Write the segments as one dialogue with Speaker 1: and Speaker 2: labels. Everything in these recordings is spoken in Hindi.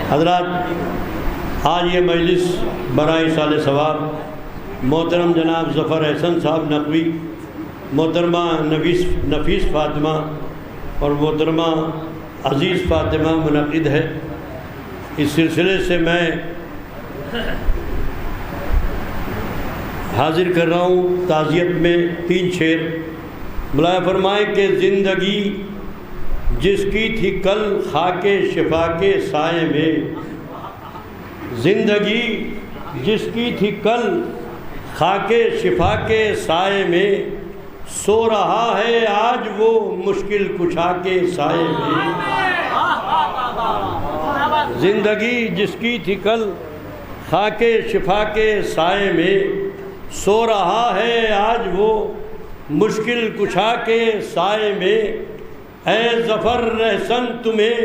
Speaker 1: हज़रात, आज ये मजलिस बराए साल सवाब मोहतरम जनाब ज़फ़र एहसन साहब नकवी, मोहतरमा नफीस फ़ातिमा और मोहतरमा अज़ीज़ फ़ातिमा मुनक़िद है। इस सिलसिले से मैं हाजिर कर रहा हूँ ताज़ियत में 3 शेर। मुलाया फरमाए कि ज़िंदगी जिसकी थी कल खाके शिफा के साए में, ज़िंदगी जिसकी थी कल खाके शिफा के साए में, सो रहा है आज वो मुश्किल कुशा के साए में। ज़िंदगी जिसकी थी कल खाके शिफा के साए में, सो रहा है आज वो मुश्किल कुशा के साए में। ऐ ज़फ़र रहसन तुम्हें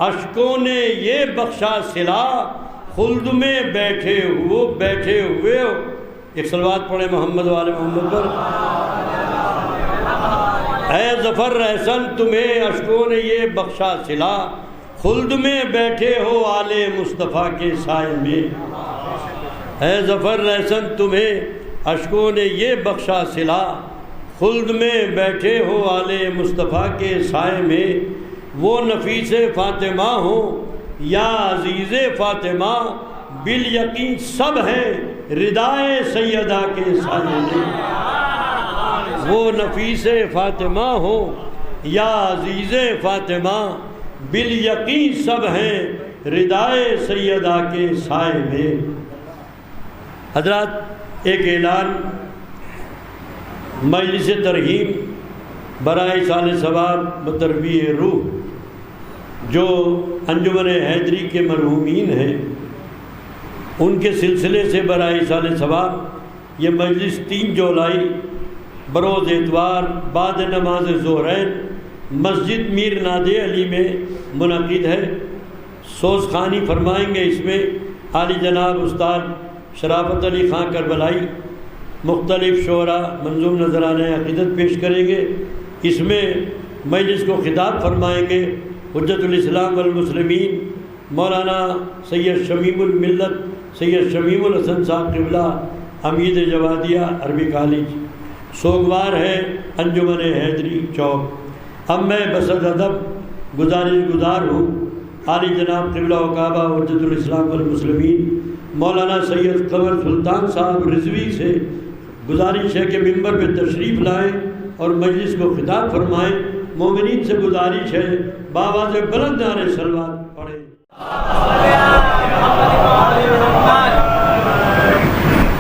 Speaker 1: अश्कों ने ये बख्शा सिला, खुल्द में बैठे हुए एक सलवात पढ़े मोहम्मद वाले मोहम्मद पर। ऐ ज़फ़र रहसन तुम्हें अश्कों ने ये बख्शा सिला, खुल्द में बैठे हो आले मुस्तफ़ा के साए में। ऐ ज़फ़र रहसन तुम्हें अश्कों ने ये बख्शा सिला, खुल्द में बैठे हो आले मुस्तफ़ा के साए में। वो नफीसे फ़ातिमा हो या अज़ीज़े फ़ातिमा, बिल यकीन सब हैं रिदाए सैयदा के साए में। वो नफीसे फ़ातिमा हो या अज़ीज़े फ़ातिमा, बिल यकीन सब हैं रिदाए सैयदा के साए में। हज़रात, एक ऐलान मजलिस तरहीम बराए साल सवाब बतरबी रूह जो अंजुमन हैदरी के मरहूमीन हैं, उनके सिलसिले से बराए साल सवाब ये मजलिस 3 जुलाई बरोज़ एतवार बाद नमाज ज़ोहरैन मस्जिद मीर नादे अली में मुनक़िद है। सोज़ खानी फरमाएँगे। इसमें आली जनाब उस्ताद शराफत अली ख़ान करबलाई मुख्तलिफ़ शोरा मंजूम नज़राने अक़ीदत पेश करेंगे। इसमें मजलिस को खिताब फरमाएँगे हुज्जतुल इस्लाम वल मुस्लिमीन मौलाना सैयद शमीमुल मिल्लत सैयद शमीमुल हसन साहब क़िबला अमीद जवादिया अरबी कॉलेज, सोगवार है अंजुमन हैदरी चौक। अब मैं बसद अदब गुज़ार हूँ आली जनाब क़िबला व काबा हुज्जतुल इस्लाम वल मुस्लिमीन मौलाना सैयद क़मर सुल्तान साहब रिजवी से गुजारिश है कि मिंबर पे तशरीफ़ लाएँ और मजलिस को खिताब फरमाएँ। मोमिनीन से गुजारिश है बावाज़ बुलंद नारे सलवात पढ़ें।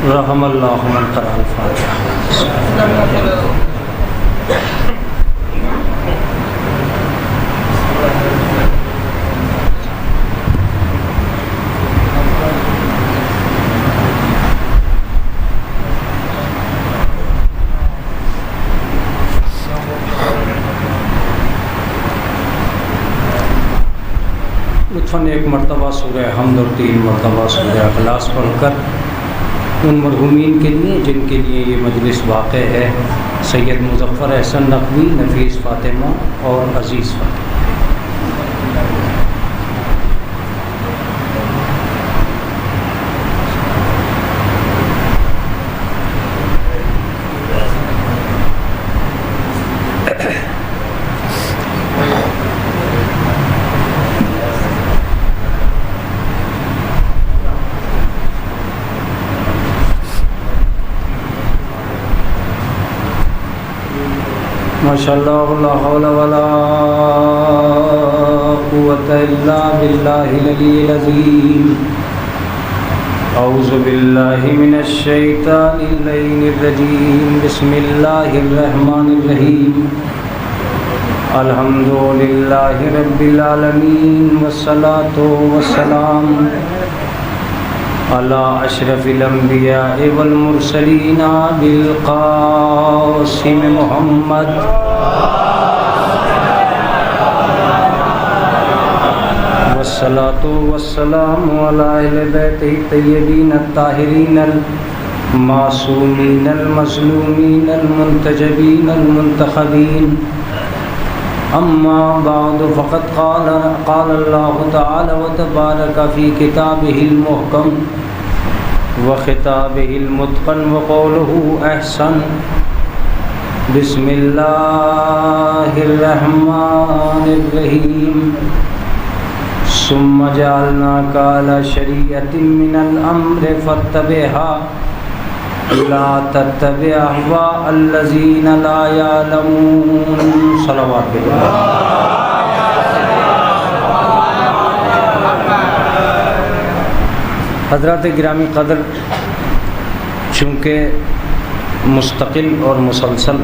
Speaker 2: रहमल्लाहु मन क़रा अल-फ़ातिहा। एक मरतबा सूरह हम्द और 3 मरतबा सूरह इखलास पढ़कर उन मरहूमीन के लिए जिनके लिए ये मजलिस वाक़ है, सैयद मुज़फ़्फ़र एहसन नकवी, नफीस फ़ातिमा और अज़ीज़ फ़ातिमा। माशाअल्लाह ला हौला वला कुव्वता इल्ला बिल्लाहिल अलील अज़ीम। औज़ु बिल्लाहि मिनश शैतानिर रजीम। बिस्मिल्लाहिर रहमानिर रहीम। अल्हम्दुलिल्लाहि रब्बिल आलमीन वस्सलातु वस्सलाम अला अशरफिल अंबिया वल मुरसलीन बिल क़ासिम मुहम्मद वस्सलातु वस्सलामु अला अहले बैतिही तय्यबीन अत्ताहिरीन अल मासूमीन अल मज़लूमीन अल मुंतजबीन अल मुंतखबीन अम्मा बाद फ़क़द क़ाल अल्लाहु तआला व तबारक फ़ी किताबिहिल मुहकम व खिताबिहिल मुत्क़न व क़ौलुहु अहसन बिस्मिल्लाहिर रहमानिर रहीम सुम्मा जअलनाका अला शरीअतिन मिनल अम्रि फत्तबिहा ला तत्तबि अहवा अल्लज़ीना ला यअलमून। सलावत हज़रात गिरामी क़द्र, चूँकि मुस्तकिल और मुसलसल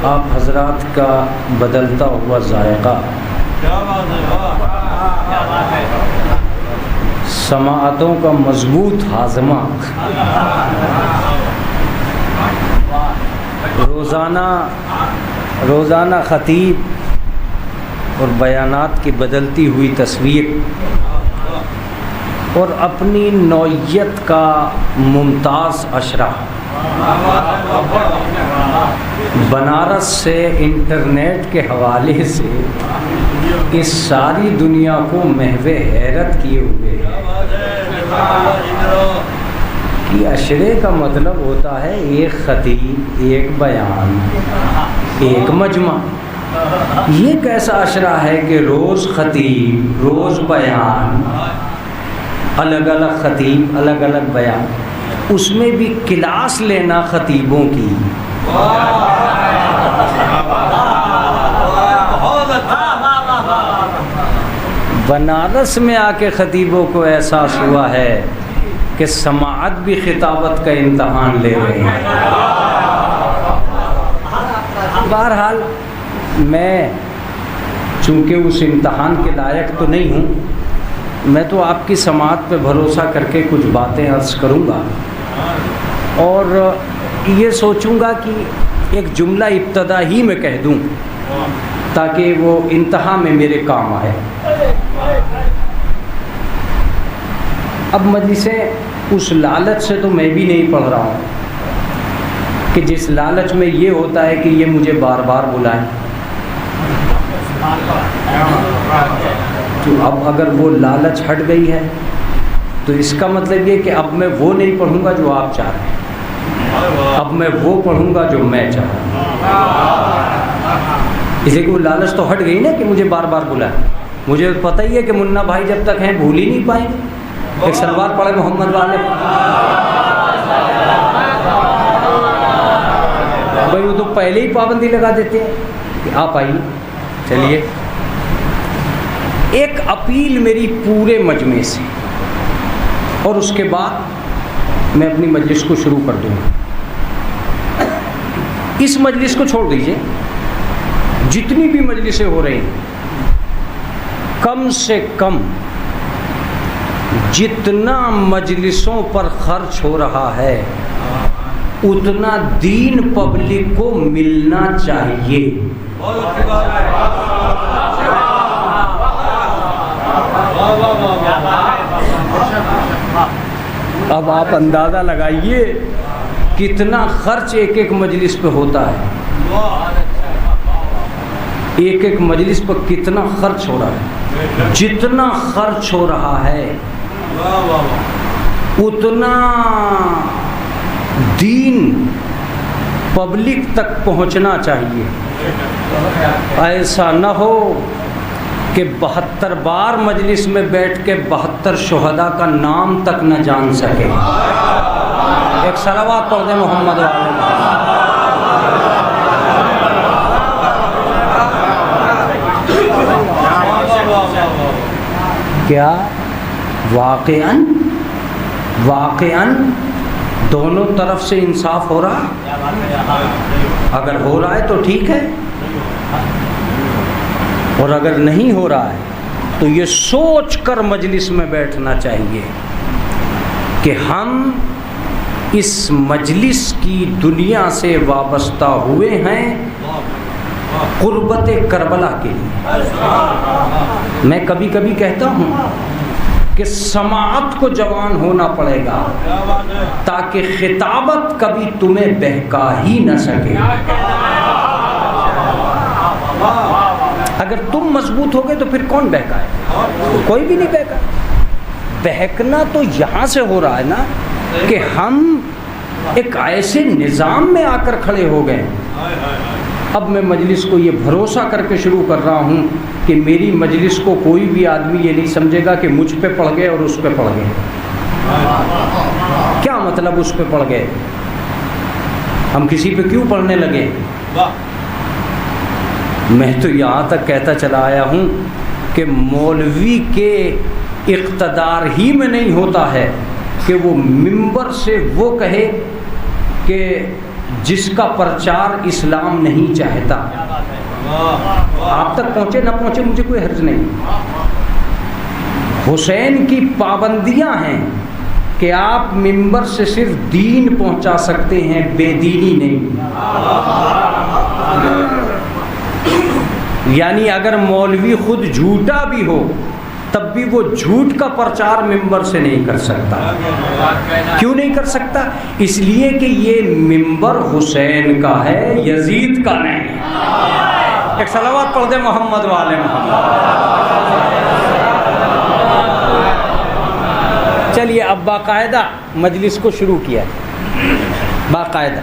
Speaker 2: आप हज़रात का बदलता हुआ ज़ायक़ा समाअतों का मजबूत हाज़मा रोज़ाना ख़तीब और बयानात की बदलती हुई तस्वीर और अपनी नौइयत का मुमताज़ अशरा बनारस से इंटरनेट के हवाले से इस सारी दुनिया को महवे हैरत किए हुए हैं कि अशरे का मतलब होता है एक ख़तीब, एक बयान, एक मजमा। ये कैसा अशरा है कि रोज़ ख़तीब, रोज़ बयान, अलग अलग ख़तीब, अलग अलग बयान, उसमें भी क्लास लेना ख़तीबों की। बनारस में आके ख़तीबों को एहसास हुआ है कि समाअत भी खिताबत का इम्तहान ले रहे हैं। बहरहाल मैं चूँकि उस इम्तहान के लायक तो नहीं हूँ, मैं तो आपकी समाअत पे भरोसा करके कुछ बातें अर्ज़ करूँगा और ये सोचूँगा कि एक जुमला इब्तदा ही में कह दूँ ताकि वो इंतहा में मेरे काम आए। अब मजलिसें उस लालच से तो मैं भी नहीं पढ़ रहा हूँ कि जिस लालच में ये होता है कि ये मुझे बार बार बुलाएं। तो अब अगर वो लालच हट गई है तो इसका मतलब ये कि अब मैं वो नहीं पढ़ूंगा जो आप चाह रहे हैं, अब मैं वो पढ़ूंगा जो मैं चाह रहा हूँ। इसलिए कि वो लालच तो हट गई ना कि मुझे बार बार बुलाएं। मुझे पता ही है कि मुन्ना भाई जब तक हैं भूल ही नहीं पाएंगे। एक सलवार पढ़े मोहम्मद वाले, भाई वो तो पहले ही पाबंदी लगा देते हैं कि आप आइए। चलिए, एक अपील मेरी पूरे मजमे से और उसके बाद मैं अपनी मजलिस को शुरू कर दूँगा। इस मजलिस को छोड़ दीजिए, जितनी भी मजलिसें हो रही हैं, कम से कम जितना मजलिसों पर खर्च हो रहा है उतना दीन पब्लिक को मिलना चाहिए। अब आप अंदाज़ा लगाइए कितना खर्च एक एक मजलिस पे होता है, एक एक मजलिस पर कितना खर्च हो रहा है। जितना खर्च हो रहा है उतना दीन पब्लिक तक पहुंचना चाहिए। ऐसा न हो कि 72 बार मजलिस में बैठ के 72 शुहदा का नाम तक न जान सके। एक सलावत पढ़ दे मोहम्मद वाले। क्या वाक़िअन दोनों तरफ से इंसाफ हो रहा? अगर हो रहा है तो ठीक है, और अगर नहीं हो रहा है तो ये सोच कर मजलिस में बैठना चाहिए कि हम इस मजलिस की दुनिया से वाबस्ता हुए हैं कुर्बत करबला के लिए। मैं कभी कभी कहता हूँ कि समाअत को जवान होना पड़ेगा ताकि खिताबत कभी तुम्हें बहका ही न सके। अगर तुम मजबूत हो गए तो फिर कौन बहका है? कोई भी नहीं बहका। बहकना तो यहाँ से हो रहा है ना कि हम एक ऐसे निज़ाम में आकर खड़े हो गए। अब मैं मजलिस को ये भरोसा करके शुरू कर रहा हूँ कि मेरी मजलिस को कोई भी आदमी ये नहीं समझेगा कि मुझ पे पड़ गए और उस पे पड़ गए। क्या मतलब उस पे पड़ गए? हम किसी पे क्यों पढ़ने लगे? मैं तो यहाँ तक कहता चला आया हूँ कि मौलवी के इक़्तिदार ही में नहीं होता है कि वो मिंबर से वो कहे कि जिसका प्रचार इस्लाम नहीं चाहता। आप तक पहुँचे ना पहुँचे मुझे कोई हर्ज नहीं। हुसैन की पाबंदियाँ हैं कि आप मिंबर से सिर्फ दीन पहुँचा सकते हैं, बेदीनी नहीं। यानी अगर मौलवी खुद झूठा भी हो तब भी वो झूठ का प्रचार मिंबर से नहीं कर सकता। क्यों नहीं कर सकता? इसलिए कि ये मिंबर हुसैन का है, यजीद का नहीं। एक सलावत पढ़ दे मोहम्मद वाले मोहम्मद। चलिए अब बाकायदा मजलिस को शुरू किया। बाकायदा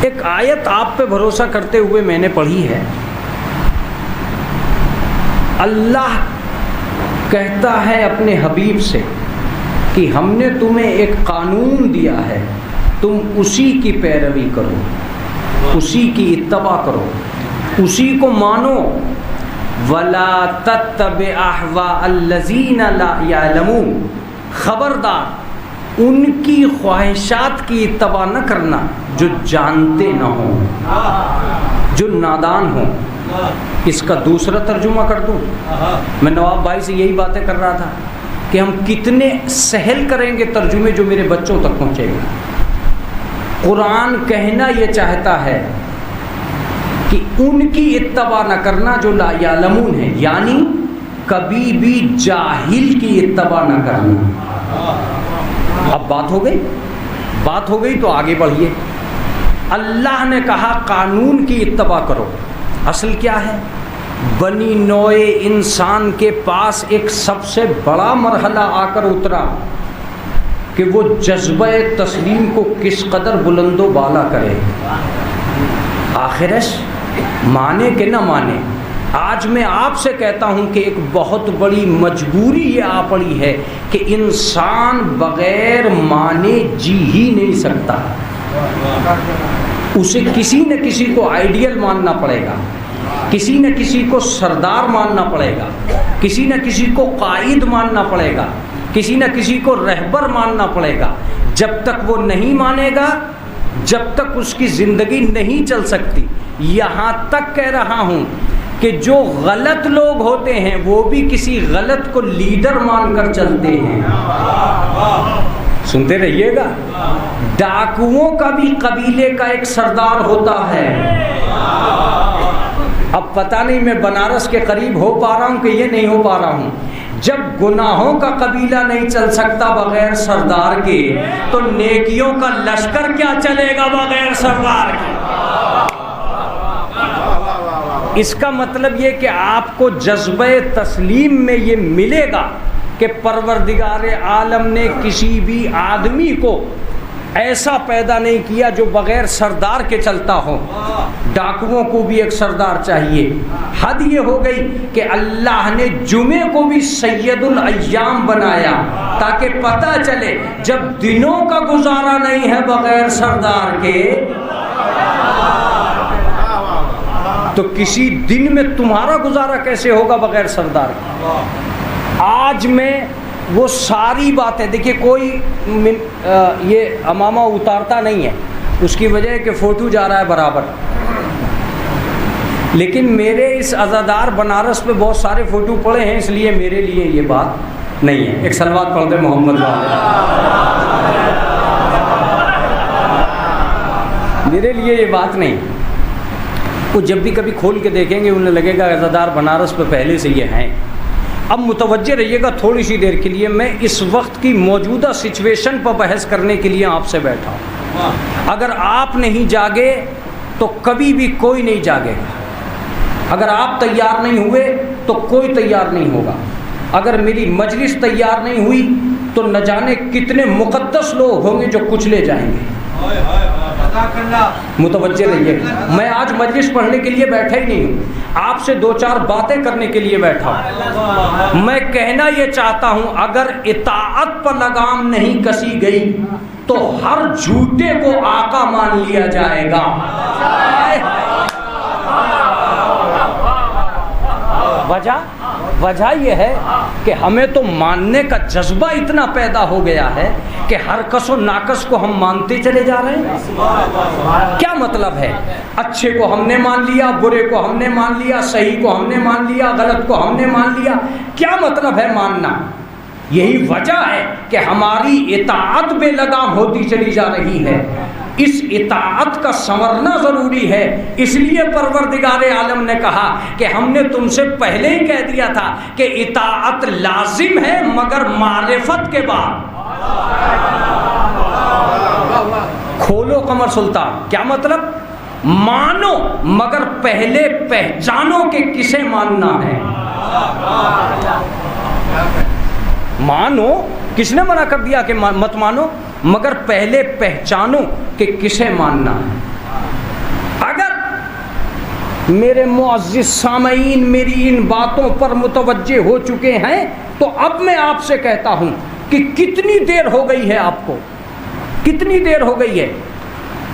Speaker 2: एक आयत आप पे भरोसा करते हुए मैंने पढ़ी है। अल्लाह कहता है अपने हबीब से कि हमने तुम्हें एक कानून दिया है, तुम उसी की पैरवी करो, उसी की इत्तबा करो, उसी को मानो। वला तत्तबि अहवा अल्लज़ीना ला यअलमून, खबरदार उनकी ख्वाहिशात की इत्तबा न करना जो जानते न हों, जो नादान हों। इसका दूसरा तर्जुमा कर दूं? मैं नवाब भाई से यही बातें कर रहा था कि हम कितने सहल करेंगे तर्जुमे जो मेरे बच्चों तक पहुँचेंगे। कुरान कहना ये चाहता है कि उनकी इत्तबा न करना जो ला यालमून है, यानी कभी भी जाहिल की इत्तबा न करना। अब बात हो गई तो आगे बढ़िए। अल्लाह ने कहा कानून की इत्तबा करो। असल क्या है? बनी नौए इंसान के पास एक सबसे बड़ा मरहला आकर उतरा कि वो जज्बे तस्लीम को किस कदर बुलंदो बाला करे। आखिरश माने कि न माने, आज मैं आपसे कहता हूँ कि एक बहुत बड़ी मजबूरी ये आ पड़ी है कि इंसान बग़ैर माने जी ही नहीं सकता। उसे किसी न किसी को आइडियल मानना पड़ेगा, किसी न किसी को सरदार मानना पड़ेगा, किसी न किसी को कायद मानना पड़ेगा, किसी न किसी को रहबर मानना पड़ेगा। जब तक वो नहीं मानेगा, जब तक उसकी ज़िंदगी नहीं चल सकती। यहाँ तक कह रहा हूँ कि जो गलत लोग होते हैं वो भी किसी गलत को लीडर मानकर चलते हैं। सुनते रहिएगा। डाकुओं का भी कबीले का एक सरदार होता है। अब पता नहीं मैं बनारस के करीब हो पा रहा हूँ कि ये नहीं हो पा रहा हूँ। जब गुनाहों का कबीला नहीं चल सकता बगैर सरदार के, तो नेकियों का लश्कर क्या चलेगा बगैर सरदार के? इसका मतलब ये कि आपको जज्बे तस्लीम में ये मिलेगा कि परवरदिगार आलम ने किसी भी आदमी को ऐसा पैदा नहीं किया जो बगैर सरदार के चलता हो। डाकुओं को भी एक सरदार चाहिए। हद ये हो गई कि अल्लाह ने जुमे को भी सैयदुल अय्याम बनाया ताकि पता चले जब दिनों का गुजारा नहीं है बगैर सरदार के, तो किसी दिन में तुम्हारा गुजारा कैसे होगा बगैर सरदार के? आज मैं वो सारी बातें देखिए, कोई ये अमामा उतारता नहीं है, उसकी वजह है कि फ़ोटो जा रहा है बराबर। लेकिन मेरे इस अज़ादार बनारस पे बहुत सारे फ़ोटो पड़े हैं, इसलिए मेरे लिए ये बात नहीं है। एक सलवात पढ़ दे मोहम्मद वाले। मेरे लिए ये बात नहीं। वो जब भी कभी खोल के देखेंगे उन्हें लगेगा अज़ादार बनारस पे पहले से ये हैं। अब मुतवज्जे रहिएगा थोड़ी सी देर के लिए। मैं इस वक्त की मौजूदा सिचुएशन पर बहस करने के लिए आपसे बैठा हूँ। अगर आप नहीं जागे तो कभी भी कोई नहीं जागेगा। अगर आप तैयार नहीं हुए तो कोई तैयार नहीं होगा। अगर मेरी मजलिस तैयार नहीं हुई तो न जाने कितने मुकद्दस लोग होंगे जो कुचले जाएंगे। मुतवज्जे रहिए, मैं आज मजलिस पढ़ने के लिए बैठा ही नहीं हूँ, आपसे दो चार बातें करने के लिए बैठा हूँ। मैं कहना ये चाहता हूँ, अगर इताअत पर लगाम नहीं कसी गई तो हर झूठे को आका मान लिया जाएगा। वजह ये है कि हमें तो मानने का जज्बा इतना पैदा हो गया है कि हर कसो नाकस को हम मानते चले जा रहे हैं। क्या मतलब है? अच्छे को हमने मान लिया, बुरे को हमने मान लिया, सही को हमने मान लिया, गलत को हमने मान लिया। क्या मतलब है मानना? यही वजह है कि हमारी इताअत बेलगाम होती चली जा रही है। इस इताअत का संवरना ज़रूरी है। इसलिए परवरदिगार आलम ने कहा कि हमने तुमसे पहले ही कह दिया था कि इताअत लाजिम है मगर मारिफत के बाद। खोलो कमर सुल्तान, क्या मतलब? मानो मगर पहले पहचानो कि किसे मानना है। मानो, किसने मना कर दिया कि मत मानो? मगर पहले पहचानो कि किसे मानना है। अगर मेरे मुअज़्ज़िज़ सामईन मेरी इन बातों पर मुतवज्जे हो चुके हैं तो अब मैं आपसे कहता हूं कि कितनी देर हो गई है आपको, कितनी देर हो गई है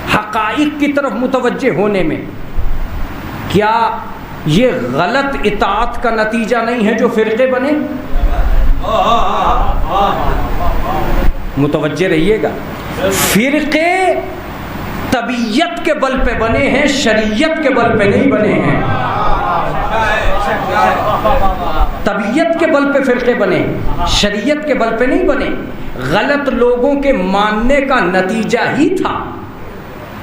Speaker 2: हक़ाइक़ की तरफ मुतवज्जे होने में। क्या ये गलत इताअत का नतीजा नहीं है जो फ़िरक़े बने? मुतवज्जे रहिएगा, फ़िरक़े तबीयत के बल पे बने हैं, शरीयत के बल पे नहीं बने हैं। तबीयत के बल पे फ़िरक़े बने, शरीयत के बल पे नहीं बने। गलत लोगों के मानने का नतीजा ही था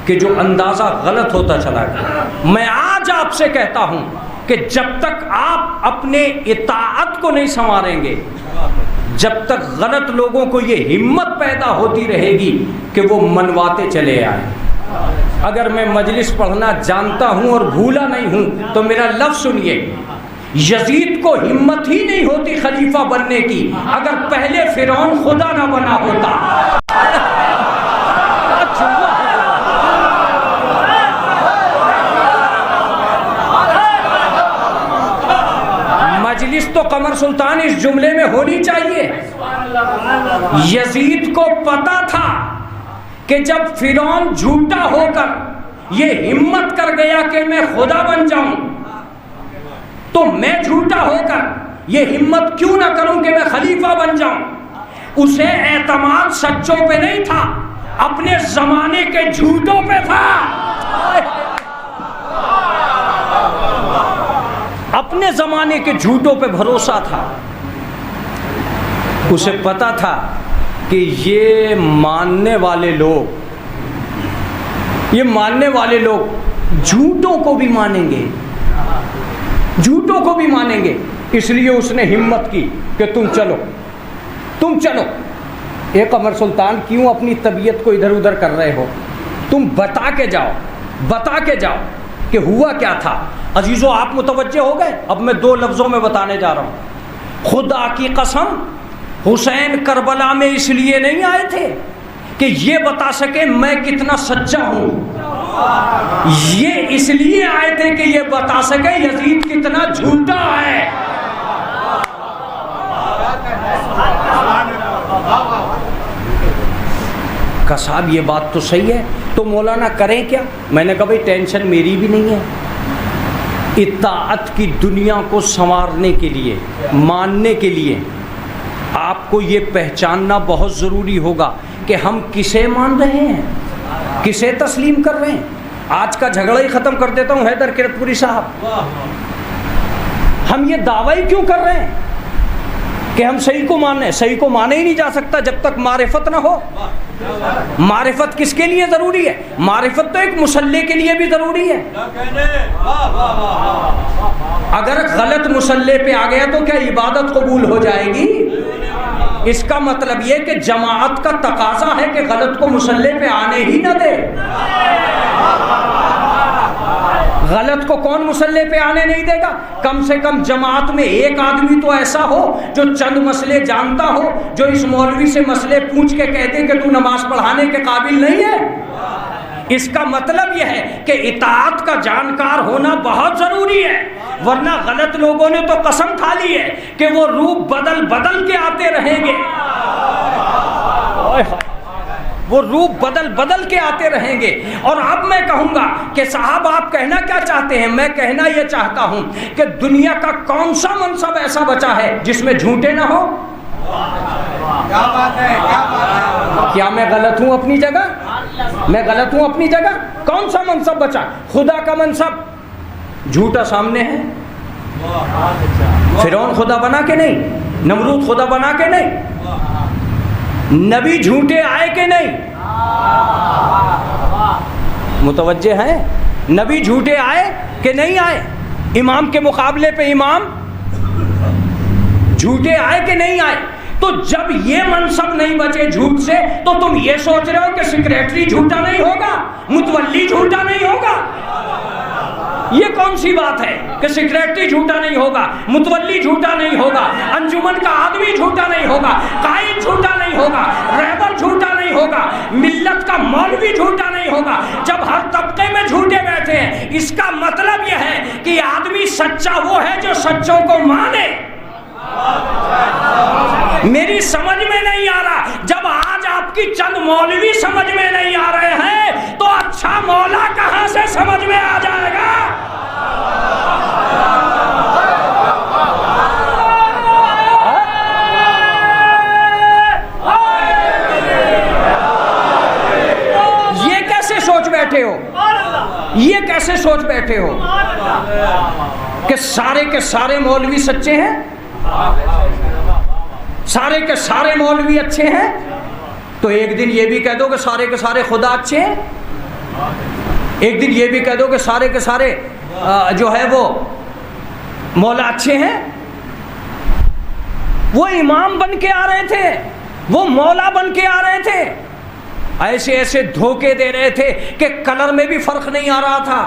Speaker 2: कि जो अंदाज़ा गलत होता चला गया। मैं आज आपसे कहता हूँ कि जब तक आप अपने इताअत को नहीं संवारेंगे, जब तक गलत लोगों को ये हिम्मत पैदा होती रहेगी कि वो मनवाते चले आए। अगर मैं मजलिस पढ़ना जानता हूँ और भूला नहीं हूँ तो मेरा लफ्ज़ सुनिए, यजीद को हिम्मत ही नहीं होती खलीफा बनने की अगर पहले फिरौन खुदा ना बना होता। मजलिस तो कमर सुल्तान इस जुमले में होनी चाहिए। यजीद को पता था कि जब फिरौन झूठा होकर ये हिम्मत कर गया कि मैं खुदा बन जाऊं तो मैं झूठा होकर ये हिम्मत क्यों ना करूं कि मैं खलीफा बन जाऊं। उसे एतमाद सच्चों पे नहीं था, अपने जमाने के झूठों पे था। अपने जमाने के झूठों पे भरोसा था। उसे पता था कि ये मानने वाले लोग झूठों को भी मानेंगे, झूठों को भी मानेंगे। इसलिए उसने हिम्मत की कि तुम चलो। एक कमर सुल्तान, क्यों अपनी तबीयत को इधर उधर कर रहे हो? तुम बता के जाओ कि हुआ क्या था। अजीजों, आप मुतवज्जे हो गए? अब मैं दो लफ्ज़ों में बताने जा रहा हूँ। खुदा की कसम, हुसैन करबला में इसलिए नहीं आए थे कि ये बता सके मैं कितना सच्चा हूँ, ये इसलिए आए थे कि ये बता सके यजीद कितना झूठा है। का साहब ये बात तो सही है, तो मौलाना करें क्या? मैंने कहा भाई टेंशन मेरी भी नहीं है। इताअत की दुनिया को संवारने के लिए, मानने के लिए आपको ये पहचानना बहुत ज़रूरी होगा कि हम किसे मान रहे हैं, किसे तस्लीम कर रहे हैं। आज का झगड़ा ही ख़त्म कर देता हूँ हैदर किरतपुरी साहब। हम ये दावा ही क्यों कर रहे हैं कि हम सही को माने? सही को माने ही नहीं जा सकता जब तक मारिफत ना हो। मारिफत किसके लिए ज़रूरी है? मारिफत तो एक मुसल्ले के लिए भी ज़रूरी है। अगर गलत मुसल्ले पे आ गया तो क्या इबादत कबूल हो जाएगी? इसका मतलब ये कि जमाअत का तकाजा है कि गलत को मुसल्ले पे आने ही ना दे। गलत को कौन मुसल्ले पे आने नहीं देगा? कम से कम जमात में एक आदमी तो ऐसा हो जो चंद मसले जानता हो, जो इस मौलवी से मसले पूछ के कहते कि तू नमाज पढ़ाने के काबिल नहीं है। इसका मतलब यह है कि इताअत का जानकार होना बहुत जरूरी है, वरना गलत लोगों ने तो कसम खा ली है कि वो रूप बदल बदल के आते रहेंगे, वो रूप बदल बदल के आते रहेंगे। और अब मैं कहूंगा कि साहब आप कहना क्या चाहते हैं? मैं कहना यह चाहता हूं कि दुनिया का कौन सा मनसब ऐसा बचा है जिसमें झूठे ना हो?
Speaker 3: क्या बात है, क्या बात है।
Speaker 2: क्या मैं गलत हूं अपनी जगह? मैं गलत हूं अपनी जगह? कौन सा मनसब बचा? खुदा का मनसब झूठा सामने है। फिरौन खुदा बना के नहीं, नमरूद खुदा बना के नहीं, नबी झूठे आए कि नहीं? मुतवज्जे हैं? नबी झूठे आए कि नहीं आए? इमाम के मुकाबले पे इमाम झूठे आए कि नहीं आए? तो जब ये मनसब नहीं बचे झूठ से, तो तुम ये सोच रहे हो कि सेक्रेटरी झूठा नहीं होगा, मुतवल्ली झूठा नहीं होगा? ये कौन सी बात है कि सेक्रेटरी झूठा नहीं होगा, मुतवल्ली झूठा नहीं होगा, अंजुमन का आदमी झूठा नहीं होगा, कायद झूठा नहीं होगा, रहबर झूठा नहीं होगा, मिल्लत का मौलवी झूठा नहीं होगा? जब हर तबके में झूठे बैठे हैं, इसका मतलब यह है कि आदमी सच्चा वो है जो सच्चों को माने। मेरी समझ में नहीं आ रहा। जब आज आपकी चंद मौलवी समझ में नहीं आ रहे हैं, तो अच्छा मौला कहां से समझ में आ जाएगा? ये कैसे सोच बैठे हो? ये कैसे सोच बैठे हो कि सारे के सारे मौलवी सच्चे हैं, सारे के सारे मौलवी अच्छे हैं? तो एक दिन ये भी कह दो कि सारे के सारे खुदा अच्छे हैं, एक दिन ये भी कह दो कि सारे के सारे जो है वो मौला अच्छे हैं। वो इमाम बन के आ रहे थे, वो मौला बन के आ रहे थे, ऐसे ऐसे धोखे दे रहे थे कि कलर में भी फर्क नहीं आ रहा था।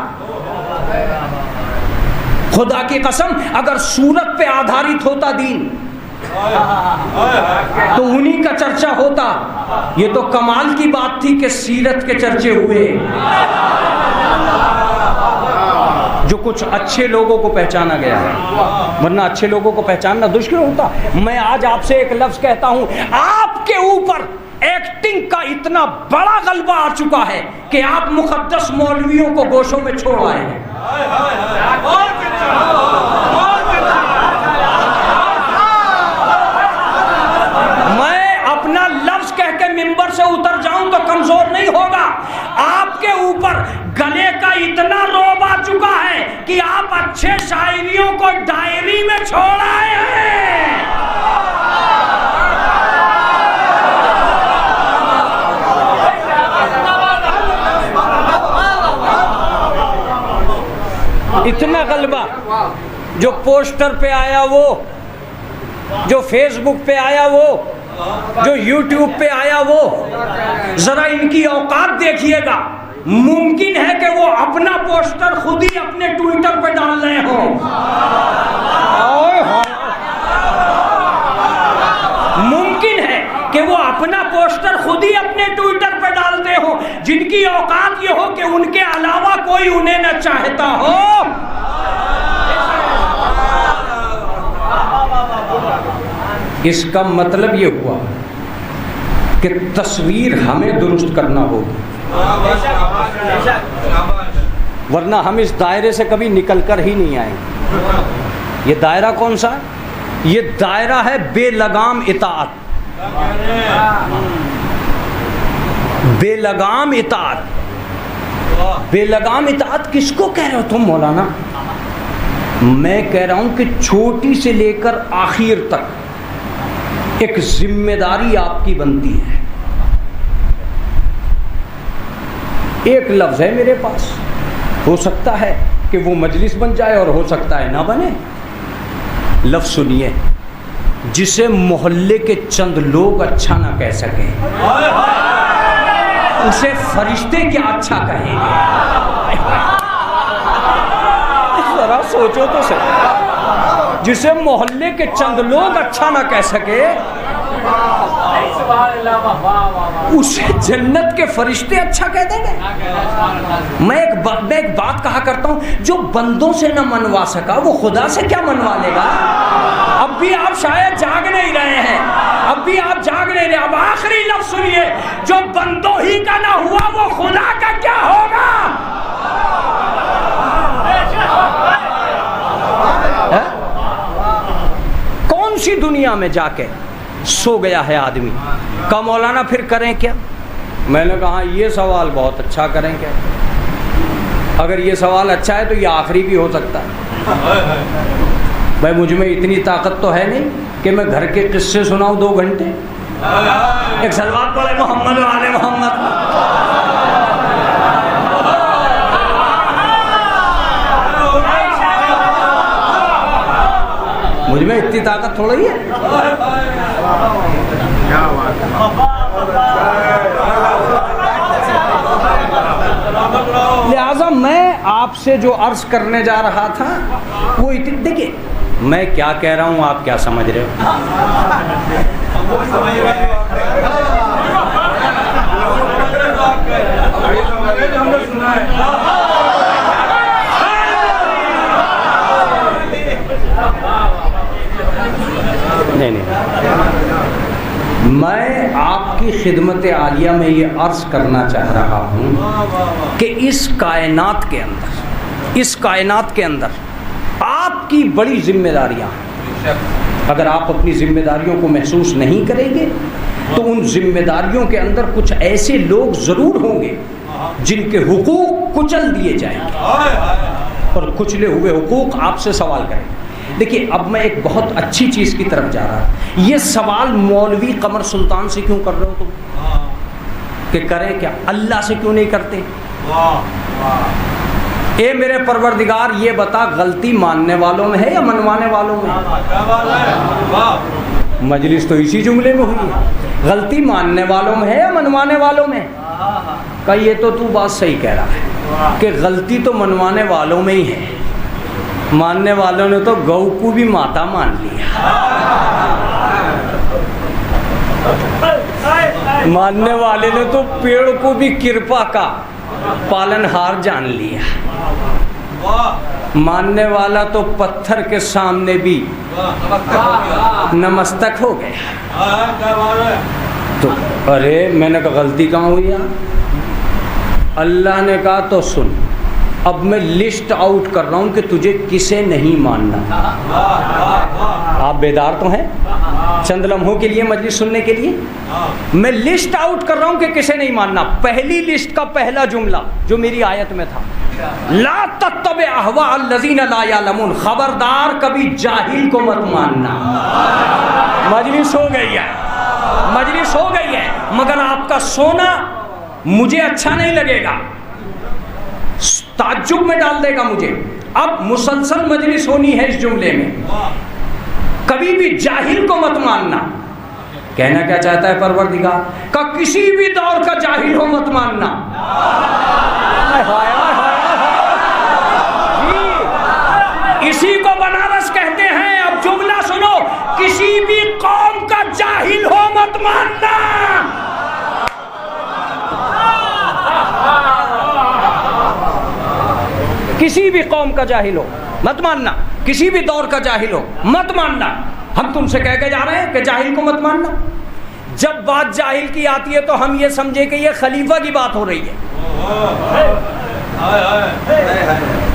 Speaker 2: खुदा की कसम, अगर सूरत पे आधारित होता दीन तो उन्हीं का चर्चा होता। ये तो कमाल की बात थी कि सीरत के चर्चे हुए, जो कुछ अच्छे लोगों को पहचाना गया है, वरना अच्छे लोगों को पहचानना दुश्मन होता। मैं आज आपसे एक लफ्ज कहता हूं, आपके ऊपर एक्टिंग का इतना बड़ा गलबा आ चुका है कि आप मुकद्दस मौलवियों को गोशों में छोड़ आए हैं। मैं अपना लफ्ज कह के मिंबर से उतर जाऊं तो कमजोर नहीं होगा। आपके ऊपर गले का इतना रोब आ चुका है कि आप अच्छे शायरियों को डायरी में छोड़ आए हैं। इतना गलबा जो पोस्टर पे आया, वो जो फेसबुक पे आया, वो जो यूट्यूब पे आया, वो जरा इनकी औकात देखिएगा। मुमकिन है कि वो अपना पोस्टर खुद ही अपने ट्विटर पे डाल रहे हो। मुमकिन है कि वो अपना पोस्टर खुद ही अपने ट्विटर पे डालते हो, जिनकी औकात ये हो कि उनके अलावा कोई उन्हें न चाहता हो। इसका मतलब ये हुआ कि तस्वीर हमें दुरुस्त करना होगी, वरना हम इस दायरे से कभी निकल कर ही नहीं आएंगे। ये दायरा कौन सा? ये दायरा है बेलगाम इताअत। बेलगाम इताअत, बेलगाम इताअत किसको कह रहे हो तुम मौलाना? मैं कह रहा हूं कि छोटी से लेकर आखिर तक एक जिम्मेदारी आपकी बनती है। एक लफ्ज है मेरे पास, हो सकता है कि वो मजलिस बन जाए और हो सकता है ना बने। लफ्ज सुनिए, जिसे मोहल्ले के चंद लोग अच्छा ना कह सके, उसे फरिश्ते क्या अच्छा कहेंगे। जरा सोचो तो सही, जिसे मोहल्ले के चंद लोग अच्छा ना कह सके उसे जन्नत के फरिश्ते अच्छा कह देंगे। मैं एक बात कहा करता हूं, जो बंदों से न मनवा सका वो खुदा से क्या मनवा लेगा। अब भी आप शायद जाग नहीं रहे हैं, अब भी आप जाग नहीं रहे। अब आखिरी लफ्ज सुनिए, जो बंदों ही का ना हुआ वो खुदा का क्या होगा। कौन सी दुनिया में जाके सो गया है आदमी का मौलाना फिर करें क्या। मैंने कहा ये सवाल बहुत अच्छा, करें क्या। अगर ये सवाल अच्छा है तो ये आखिरी भी हो सकता है। भाई मुझ में इतनी ताकत तो है नहीं कि मैं घर के किस्से सुनाऊं 2 घंटे। एक सलवात पढ़े मोहम्मद वाले मोहम्मद। मुझ में इतनी ताकत थोड़ा ही है। लिहाजा मैं आपसे जो अर्ज करने जा रहा था वो इतनी, देखिए मैं क्या कह रहा हूं, आप क्या समझ रहे हो। नहीं, मैं आपकी खिदमत आलिया में ये अर्ज करना चाह रहा हूँ कि इस कायनात के अंदर आपकी बड़ी जिम्मेदारियाँ हैं। अगर आप अपनी जिम्मेदारियों को महसूस नहीं करेंगे तो उन जिम्मेदारियों के अंदर कुछ ऐसे लोग ज़रूर होंगे जिनके हुकूक कुचल दिए जाएंगे और कुचले हुए हुकूक आपसे सवाल करेंगे। देखिए अब मैं एक बहुत अच्छी चीज़ की तरफ जा रहा हूँ। ये सवाल मौलवी कमर सुल्तान से क्यों कर रहे हो तुम, कि करें क्या, अल्लाह से क्यों नहीं करते। ए मेरे परवरदिगार ये बता, गलती मानने वालों में है या मनवाने वालों में। मजलिस तो इसी जुमले में हुई है, गलती मानने वालों में है या मनवाने वालों में। का ये तो तू बात सही कह रहा है कि गलती तो मनवाने वालों में ही है, मानने वालों ने तो गौ को भी माता मान लिया, मानने वाले ने तो पेड़ को भी कृपा का पालनहार जान लिया, मानने वाला तो पत्थर के सामने भी नमस्तक हो गया। तो अरे मैंने कहा गलती कहाँ हुई यार। अल्लाह ने कहा तो सुन, अब मैं लिस्ट आउट कर रहा हूं कि तुझे किसे नहीं मानना। आप बेदार तो हैं चंद लम्हों के लिए मजलिस सुनने के लिए। मैं लिस्ट आउट कर रहा हूं कि किसे नहीं मानना। पहली लिस्ट का पहला जुमला जो मेरी आयत में था, ला तत्तबे अहवा अल्लज़ीना ला यालमून, खबरदार कभी जाहिल को मत मानना। मजलिस हो गई है, मजलिस हो गई है, मगर आपका सोना मुझे अच्छा नहीं लगेगा, ताज्जुब में डाल देगा मुझे। अब मुसलसल मजलिस होनी है इस जुमले में, कभी भी जाहिल को मत मानना। कहना क्या चाहता है परवरदिगार का, किसी भी दौर का जाहिल हो मत मानना। इसी को बनारस कहते हैं। अब जुमला सुनो, किसी भी कौम का जाहिल हो मत मानना। किसी भी कौम का जाहिल हो मत मानना, किसी भी दौर का जाहिल हो मत मानना। हम तुमसे कह के जा रहे हैं कि जाहिल को मत मानना। जब बात जाहिल की आती है तो हम ये समझे कि ये खलीफा की बात हो रही है।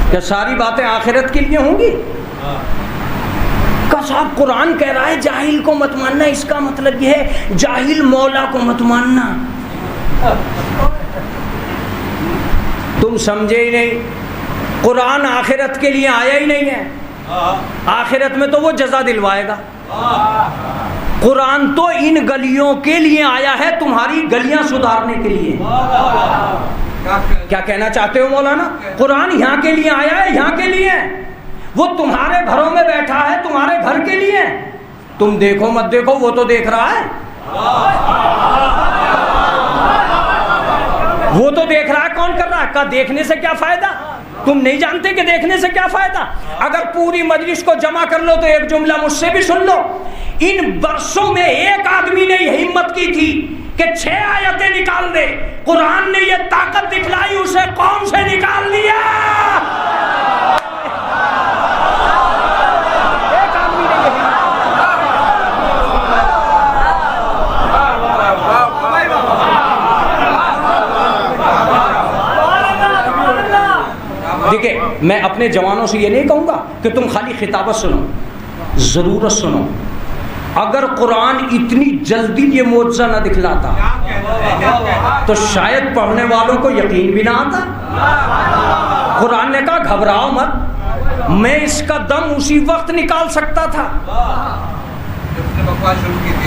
Speaker 2: क्या सारी बातें आखिरत के लिए होंगी? का साहब कुरान कह रहा है जाहिल को मत मानना, इसका मतलब यह है जाहिल मौला को मत मानना। तुम समझे ही नहीं, कुरान आखिरत के लिए आया ही नहीं है। आखिरत में तो वो जज़ा दिलवाएगा। कुरान तो इन गलियों के लिए आया है, तुम्हारी गलियां सुधारने के लिए। क्या कहना चाहते हो मौलाना? कुरान यहाँ के लिए आया है, यहाँ के लिए है। वो तुम्हारे घरों में बैठा है, तुम्हारे घर के लिए। तुम देखो मत देखो, वो तो देख रहा है, वो तो देख रहा है। कौन कर रहा है? का देखने से क्या फायदा? तुम नहीं जानते कि देखने से क्या फायदा? अगर पूरी मजलिस को जमा कर लो तो एक जुमला मुझसे भी सुन लो। इन वर्षों में एक आदमी ने हिम्मत की थी कि 6 आयतें निकाल दे। कुरान ने ये ताकत दिखलाई, उसे कौम से निकाल दिया। एक आदमी ने ये देखिए, मैं अपने जवानों से ये नहीं कहूँगा कि तुम खाली खिताबत सुनो, ज़रूरत सुनो। अगर कुरान इतनी जल्दी ये मोज़ा न दिखलाता तो शायद पढ़ने वालों को यकीन भी ना आता। कुरान ने कहा घबराओ मत, मैं इसका दम उसी वक्त निकाल सकता था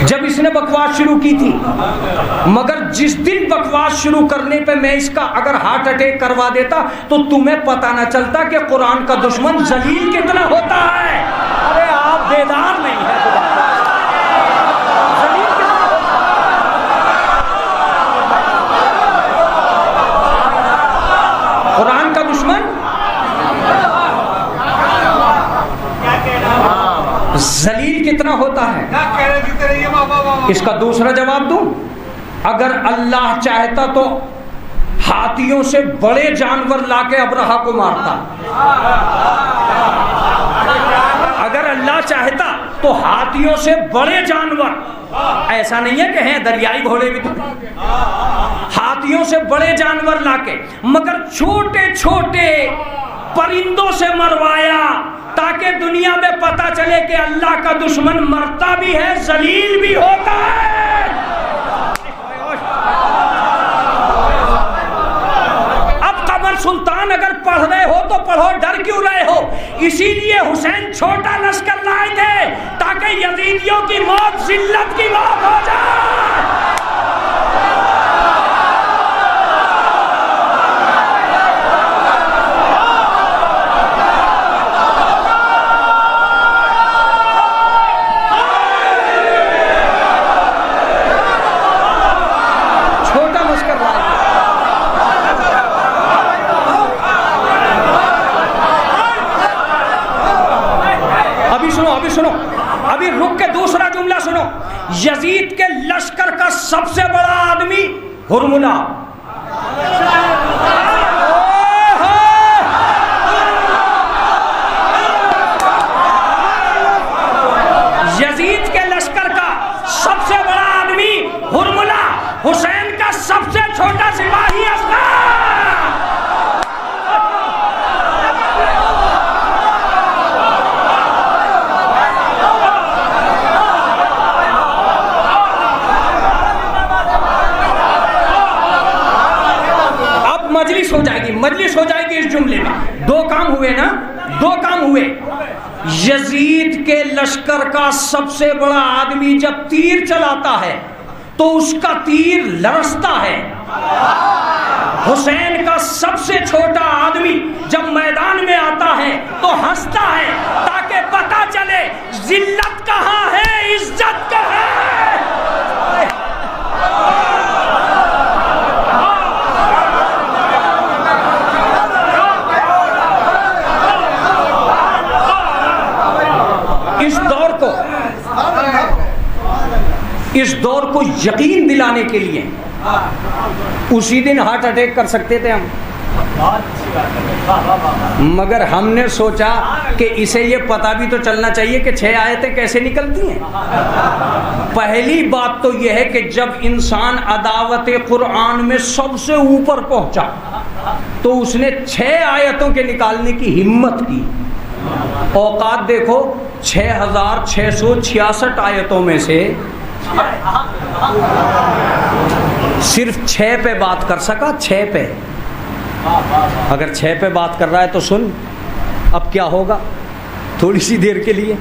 Speaker 2: जब इसने बकवास शुरू की थी। मगर जिस दिन बकवास शुरू करने पे मैं इसका अगर हार्ट अटैक करवा देता तो तुम्हें पता ना चलता कि कुरान का दुश्मन जलील कितना होता है। अरे आप बेदार नहीं है, जलील कितना होता है। कुरान का दुश्मन जलील कितना होता है। इसका दूसरा जवाब दूं, अगर अल्लाह चाहता तो हाथियों से बड़े जानवर लाके अब्रहा को मारता। अगर अल्लाह चाहता तो हाथियों से बड़े जानवर, ऐसा नहीं है कि हैं दरियाई घोड़े भी, हाथियों से बड़े जानवर लाके, मगर छोटे छोटे परिंदों से मरवाया ताकि दुनिया में पता चले कि अल्लाह का दुश्मन मरता भी है, जलील भी होता है। अब कमर सुल्तान अगर पढ़ रहे हो तो पढ़ो, डर क्यों रहे हो? इसीलिए हुसैन छोटा लश्कर लाए थे ताकि यजीदियों की मौत जिल्लत की मौत हो जाए। अभी रुक के दूसरा जुमला सुनो। यजीद के लश्कर का सबसे बड़ा आदमी हुरमुला। यजीद के लश्कर का सबसे बड़ा आदमी हुरमुला, हुसैन का सबसे छोटा सिपाही अस्कर। मजलिस हो जाएगी इस जुमले में। दो काम हुए ना, दो काम हुए। यजीद के लश्कर का सबसे बड़ा आदमी जब तीर चलाता है तो उसका तीर लरसता है। हुसैन का सबसे छोटा आदमी जब मैदान में आता है तो हंसता है ताकि पता चले जिल्लत कहाँ है, इज्जत कहाँ है। इस दौर को यकीन दिलाने के लिए उसी दिन हार्ट अटैक कर सकते थे हम, मगर हमने सोचा कि इसे ये पता भी तो चलना चाहिए कि 6 आयतें कैसे निकलती हैं। पहली बात तो यह है कि जब इंसान अदावत कुरान में सबसे ऊपर पहुंचा तो उसने 6 आयतों के निकालने की हिम्मत की। औकात देखो, 6666 आयतों में से सिर्फ 6 पे बात कर सका, 6 पे। अगर 6 पे बात कर रहा है तो सुन अब क्या होगा। थोड़ी सी देर के लिए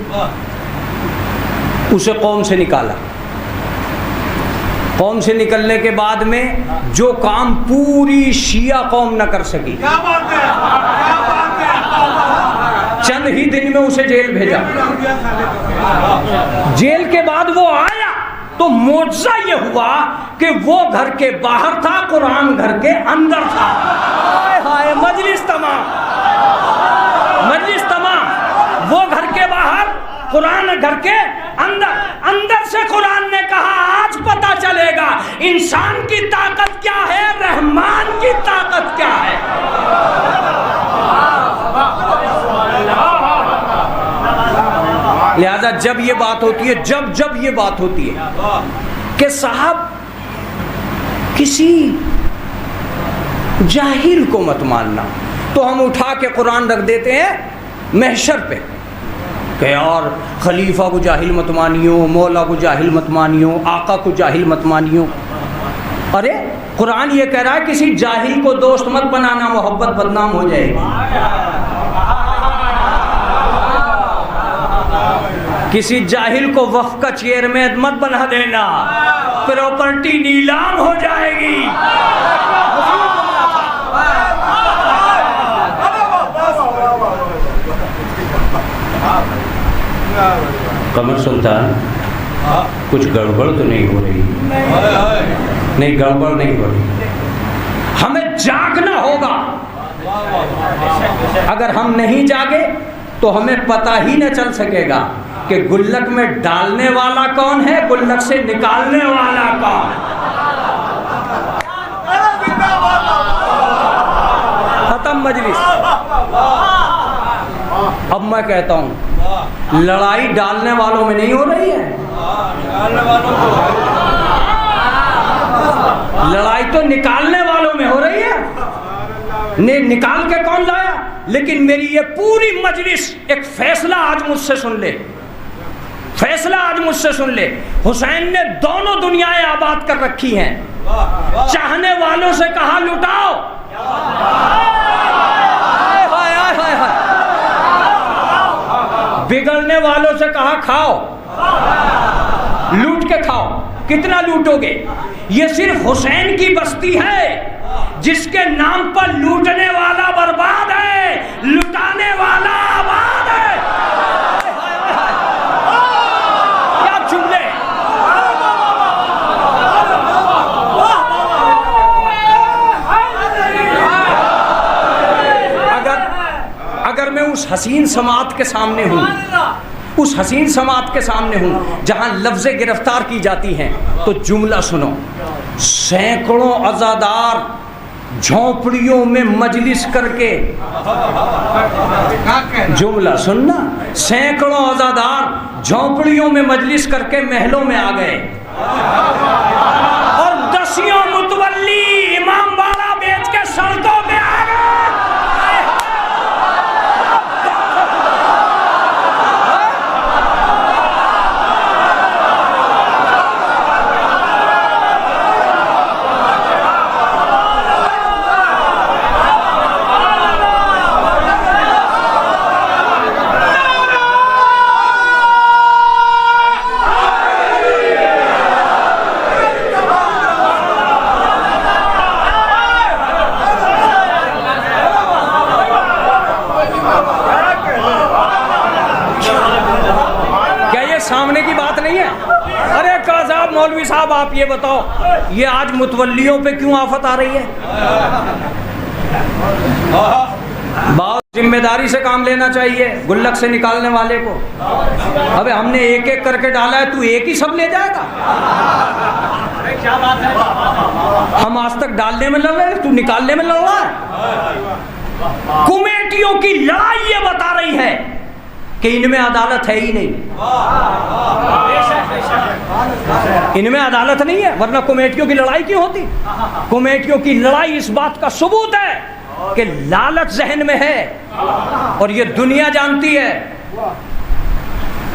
Speaker 2: उसे कौम से निकाला। कौम से निकलने के बाद में जो काम पूरी शिया कौम न कर सकी, चंद ही दिन में उसे जेल भेजा। जेल के बाद वो आया तो मौजज़ा ये हुआ कि वो घर के बाहर था, कुरान घर के अंदर था। हाय हाय, मजलिस तमाम, मजलिस तमाम। वो घर के बाहर, कुरान घर के अंदर। अंदर से कुरान ने कहा आज पता चलेगा इंसान की ताकत क्या है, रहमान की ताकत क्या है। लिहाजा जब ये बात होती है, जब ये बात होती है कि साहब किसी जाहिल को मत मानना, तो हम उठा के कुरान रख देते हैं महशर पे कि यार खलीफा को जाहिल मत मानियो, मौला को जाहिल मत मानियो, आका को जाहिल मत मानियो। अरे कुरान ये कह रहा है किसी जाहिल को दोस्त मत बनाना, मोहब्बत बदनाम हो जाएगी। किसी जाहिल को वक्फ का चेयरमैन मत बना देना, प्रॉपर्टी नीलाम हो जाएगी। कमर सुल्तान, कुछ गड़बड़ तो नहीं हो रही? नहीं, गड़बड़ नहीं हो रही। हमें जागना होगा। अगर हम नहीं जागे तो हमें पता ही न चल सकेगा कि गुल्लक में डालने वाला कौन है, गुल्लक से निकालने वाला कौन है। खत्म मजलिस। अब मैं कहता हूं लड़ाई डालने वालों में नहीं हो रही है, लड़ाई तो निकालने वालों में हो रही है। निकाल के कौन लाया? लेकिन मेरी ये पूरी मजलिस एक फैसला आज मुझसे सुन ले, फैसला आज मुझसे सुन ले। हुसैन ने दोनों दुनियाएं आबाद कर रखी हैं। चाहने वालों से कहा लुटाओ, बिगड़ने वालों से कहा खाओ, लूट के खाओ। कितना लूटोगे? ये सिर्फ हुसैन की बस्ती है जिसके नाम पर लूटने वाला बर्बाद है, लुटाने वाला आबाद है। क्या जुमले! अगर मैं उस हसीन समात के सामने हूं, उस हसीन समात के सामने हूं जहां लफ्ज़े गिरफ्तार की जाती हैं, तो जुमला सुनो। सैकड़ों अज़ादार झोंपड़ियों में मजलिस करके, जुमला सुनना, सैकड़ों अज़ादार झोंपड़ियों में मजलिस करके महलों में आ गए और दसियों मुतवल्ली इमाम बाड़ा बेच के सड़कों में आ गए। सामने की बात नहीं है। अरे काज़ाब मौलवी साहब, आप ये बताओ, ये आज मुतवल्लियों पे क्यों आफत आ रही है? बहुत जिम्मेदारी से काम लेना चाहिए गुल्लक से निकालने वाले को। अबे हमने एक एक करके डाला है, तू एक ही सब ले जाएगा? हम आज तक डालने में लड़ रहे हैं, तू निकालने में लड़ रहा है। कमेटियों की लड़ाई ये बता रही है कि इनमें अदालत है ही नहीं, इनमें अदालत नहीं है, वरना कमेटियों की लड़ाई क्यों होती? कमेटियों की लड़ाई इस बात का सबूत है कि लालच जहन में है और ये दुनिया जानती है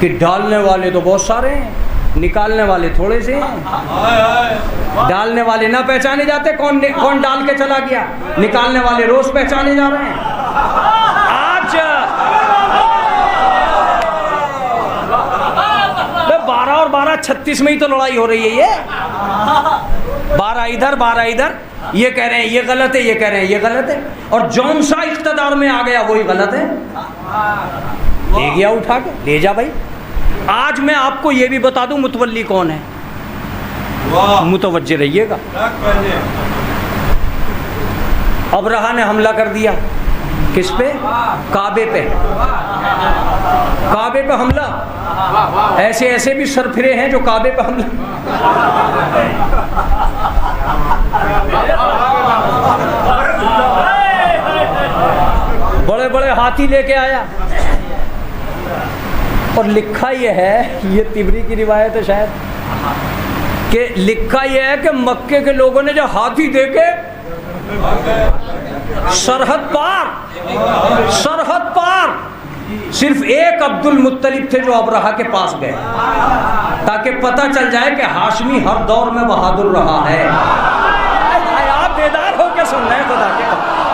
Speaker 2: कि डालने वाले तो बहुत सारे हैं, निकालने वाले थोड़े से हैं। डालने वाले ना पहचाने जाते, कौन डाल के चला गया, निकालने वाले रोज पहचाने जा रहे हैं। आज 12 और 12 36 में ही तो लड़ाई हो रही है। ये 12 इधर 12 इधर, ये कह रहे हैं ये गलत है, ये कह रहे हैं ये गलत है, और जौन सा इख्तिदार में आ गया वही गलत है। ले गया उठा के, ले जा भाई। आज मैं आपको ये भी बता दूं मुतवल्ली कौन है। मुतवज्जे रहिएगा। अबरहा ने हमला कर दिया किस पे? काबे पे। काबे पे हमला। ऐसे ऐसे भी सरफिरे हैं जो काबे पे हमला। बड़े बड़े हाथी लेके आया और लिखा यह है, ये तिबरी की रिवायत है शायद, कि लिखा यह है कि मक्के के लोगों ने जो हाथी देखे सरहद पार सिर्फ एक अब्दुल मुत्तलिब थे जो अबरहा के पास गए ताकि पता चल जाए कि हाशमी हर दौर में बहादुर रहा है। आप बेदार होकर सुन रहे हैं, खुदा के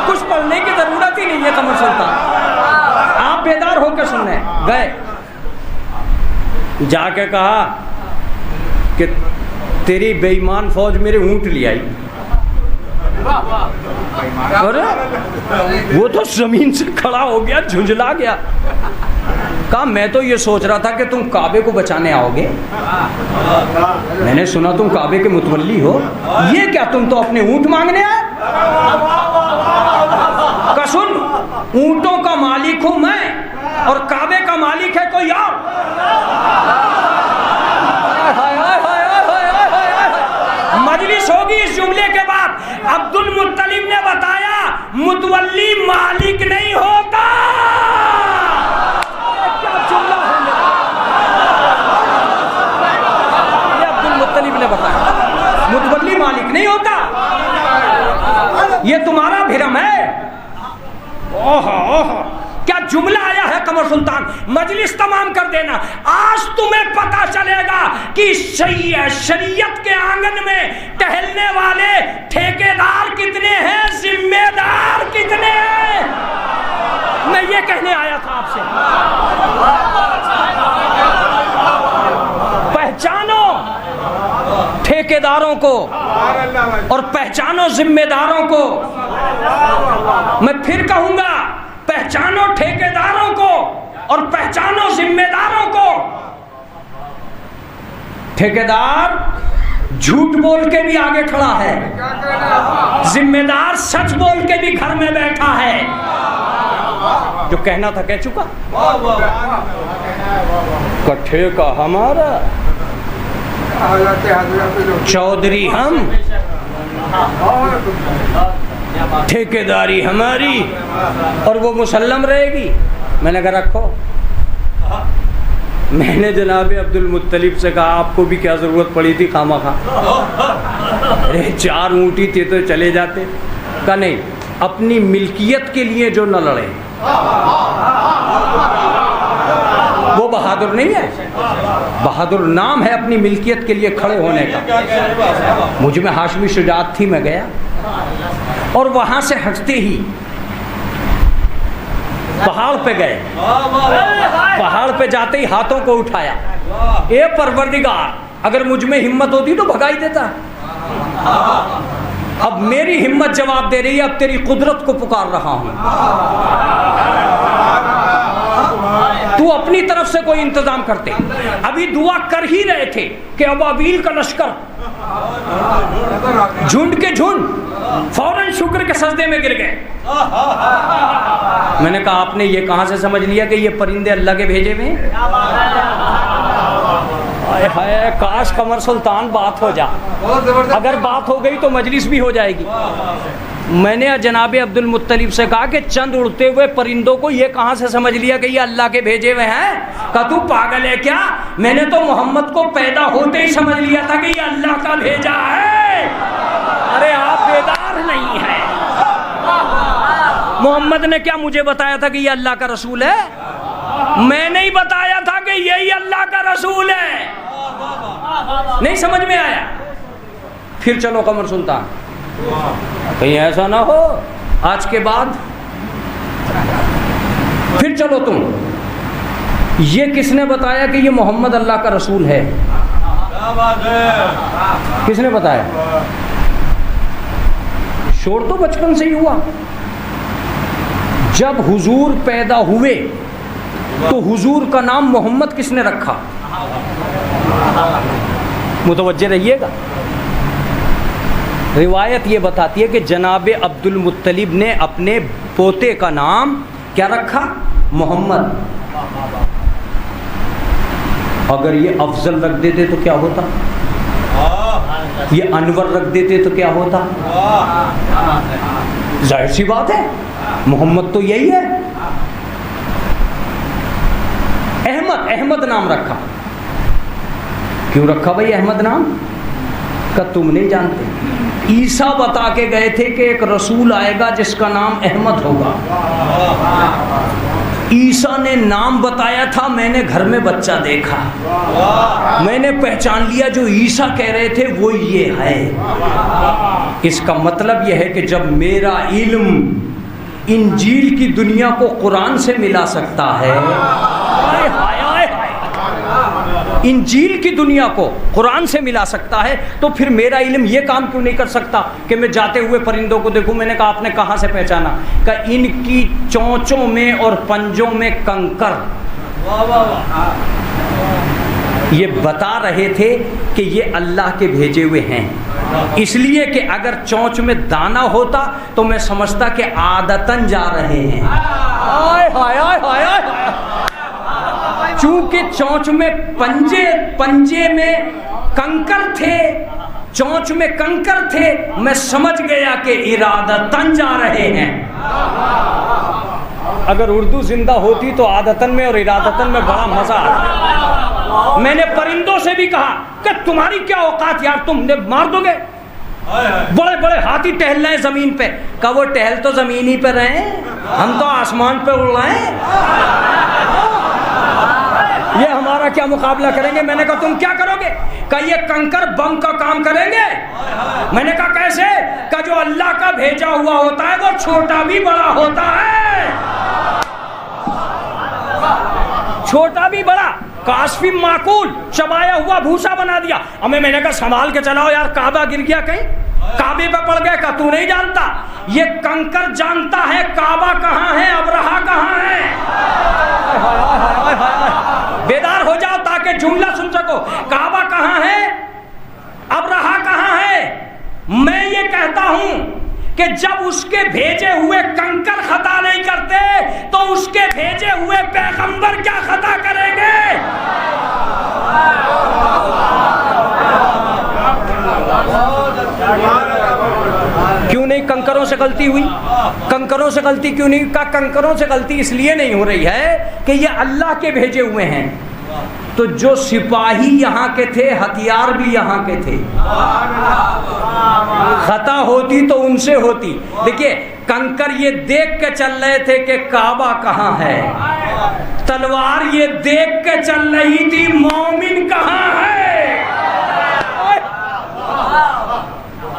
Speaker 2: कुछ पढ़ने की जरूरत ही नहीं है कमर सुल्तान, आप बेदार होकर सुन रहे हैं। गए जाके कहा कि तेरी बेईमान फौज मेरे ऊंट ले आई। अरे वो तो जमीन से खड़ा हो गया, झुंझला गया। कहा मैं तो ये सोच रहा था कि तुम काबे को बचाने आओगे, मैंने सुना तुम काबे के मुतवल्ली हो, ये क्या तुम तो अपने ऊंट मांगने आए? कसुन ऊंटों का मालिक हूं मैं और काबे का मालिक है कोई और। मजलिस होगी इस जुमले के बाद। अब्दुल मुत्तलिब ने बताया मुतवल्ली मालिक नहीं होता। क्या जुमला है? ये अब्दुल मुत्तलिब ने बताया मुतवल्ली मालिक नहीं होता, ये तुम्हारा भ्रम है। ओह क्या जुमला आया है कमर सुल्तान। मजलिस तमाम कर देना। आज तुम्हें पता चलेगा कि शरीयत के आंगन में टहलने वाले ठेकेदार कितने हैं, जिम्मेदार कितने हैं। मैं ये कहने आया था आपसे, पहचानो ठेकेदारों को और पहचानो जिम्मेदारों को। मैं फिर कहूंगा, पहचानो ठेकेदारों को और पहचानो जिम्मेदारों को। ठेकेदार झूठ बोल के भी आगे खड़ा है, जिम्मेदार सच बोल के भी घर में बैठा है। जो कहना था कह चुका। कट्ठे का हमारा, चौधरी हम, ठेकेदारी हमारी और वो मुसल्लम रहेगी। मैंने कहा रखो। मैंने जनाब अब्दुल मुत्तलिब से कहा आपको भी क्या जरूरत पड़ी थी खामखा, अरे 4 ऊँटी थे तो चले जाते। कहा नहीं, अपनी मिल्कियत के लिए जो न लड़े वो बहादुर नहीं है। बहादुर नाम है अपनी मिल्कियत के लिए खड़े होने का। मुझ में हाशमी शुजाअत थी, मैं गया और वहां से हटते ही पहाड़ पे गए। पहाड़ पे जाते ही हाथों को उठाया, ए परवरदिगार, अगर मुझ में हिम्मत होती तो भगाई देता। अब मेरी हिम्मत जवाब दे रही है, अब तेरी कुदरत को पुकार रहा हूं। तू अपनी तरफ से कोई इंतजाम करते। अभी दुआ कर ही रहे थे कि अबाबील का लश्कर झुंड के झुंड फौरन शुक्र के सजदे में गिर गए। मैंने कहा आपने ये कहां से समझ लिया कि ये परिंदे अल्लाह के भेजे हुए? हाय काश कमर सुल्तान बात हो जा। अगर बात हो गई तो मजलिस भी हो जाएगी। मैंने जनाब अब्दुल मुत्तलिब से कहा कि चंद उड़ते हुए परिंदों को ये कहां से समझ लिया कि ये अल्लाह के भेजे हुए हैं? कहा तू पागल है क्या? मैंने तो मोहम्मद को पैदा होते ही समझ लिया था कि ये अल्लाह का भेजा है। अरे आप बेदार नहीं है। मोहम्मद ने क्या मुझे बताया था कि ये अल्लाह का रसूल है? मैंने ही बताया था कि यही अल्लाह का रसूल है। नहीं समझ में आया? फिर चलो कमर सुल्तान, कहीं ऐसा ना हो आज के बाद फिर चलो तुम। ये किसने बताया कि ये मोहम्मद अल्लाह का रसूल है? किसने बताया? शोर तो बचपन से ही हुआ। जब हुजूर पैदा हुए तो हुजूर का नाम मोहम्मद किसने रखा? मुतवज्जे रहिएगा। रिवायत ये बताती है कि जनाब अब्दुल मुत्तलिब ने अपने पोते का नाम क्या रखा? मोहम्मद। अगर ये अफजल रख देते तो क्या होता? ये अनवर रख देते तो क्या होता? जाहिर सी बात है, मोहम्मद तो यही है। अहमद, अहमद नाम रखा। क्यों रखा भाई अहमद नाम? का तुम नहीं जानते, ईसा बता के गए थे कि एक रसूल आएगा जिसका नाम अहमद होगा। ईसा ने नाम बताया था, मैंने घर में बच्चा देखा, मैंने पहचान लिया जो ईसा कह रहे थे वो ये है। इसका मतलब यह है कि जब मेरा इल्म इंजील की दुनिया को कुरान से मिला सकता है, इंजील की दुनिया को कुरान से मिला सकता है, तो फिर मेरा इल्म ये काम क्यों नहीं कर सकता कि मैं जाते हुए परिंदों को देखूं? मैंने कहा आपने कहाँ से पहचाना? कि इनकी चोंचों में और पंजों में कंकर। ये बता रहे थे कि ये अल्लाह के भेजे हुए हैं, इसलिए कि अगर चोंच में दाना होता तो मैं समझता कि आदतन जा रहे हैं। हाय हाय हाय हाय। चूंकि चोंच में पंजे में कंकर थे, चोंच में कंकर थे, मैं समझ गया कि इरादतन जा रहे हैं। अगर उर्दू जिंदा होती तो आदतन में और इरादतन में बड़ा मजा आता। मैंने परिंदों से भी कहा कि तुम्हारी क्या औकात यार, तुम मार दोगे? बड़े बड़े हाथी टहल रहे हैं जमीन पे। का वो टहल तो जमीन ही पे रहे, हम तो आसमान पे उड़ रहे हैं। ये हमारा क्या मुकाबला करेंगे? मैंने कहा तुम क्या करोगे? का ये कंकर बम का काम करेंगे। मैंने कहा कैसे? का जो अल्लाह का भेजा हुआ होता है वो छोटा भी बड़ा होता है, छोटा भी बड़ा। काशफी माकूल, चबाया हुआ भूसा बना दिया हमें। मैंने कहा संभाल के चलाओ यार, काबा गिर गया कहीं, काबे पे पड़ गया। का तू नहीं जानता, ये कंकर जानता है काबा कहाँ है, अबरहा कहाँ है। बेदार हो जाओ ताकि जुमला सुन सको। काबा कहाँ है, अबरहा कहाँ है। मैं ये कहता हूं कि जब उसके भेजे हुए कंकर खता नहीं करते तो उसके भेजे हुए पैगंबर क्या खता करेंगे? क्यों नहीं कंकरों से गलती हुई? कंकरों से गलती क्यों नहीं? का कंकरों से गलती इसलिए नहीं हो रही है कि ये अल्लाह के भेजे हुए हैं। तो जो सिपाही यहाँ के थे, हथियार भी यहाँ के थे। खता होती तो उनसे होती। देखिए कंकर ये देख के चल रहे थे कि काबा कहाँ है, तलवार ये देख के चल रही थी मौमिन कहाँ है।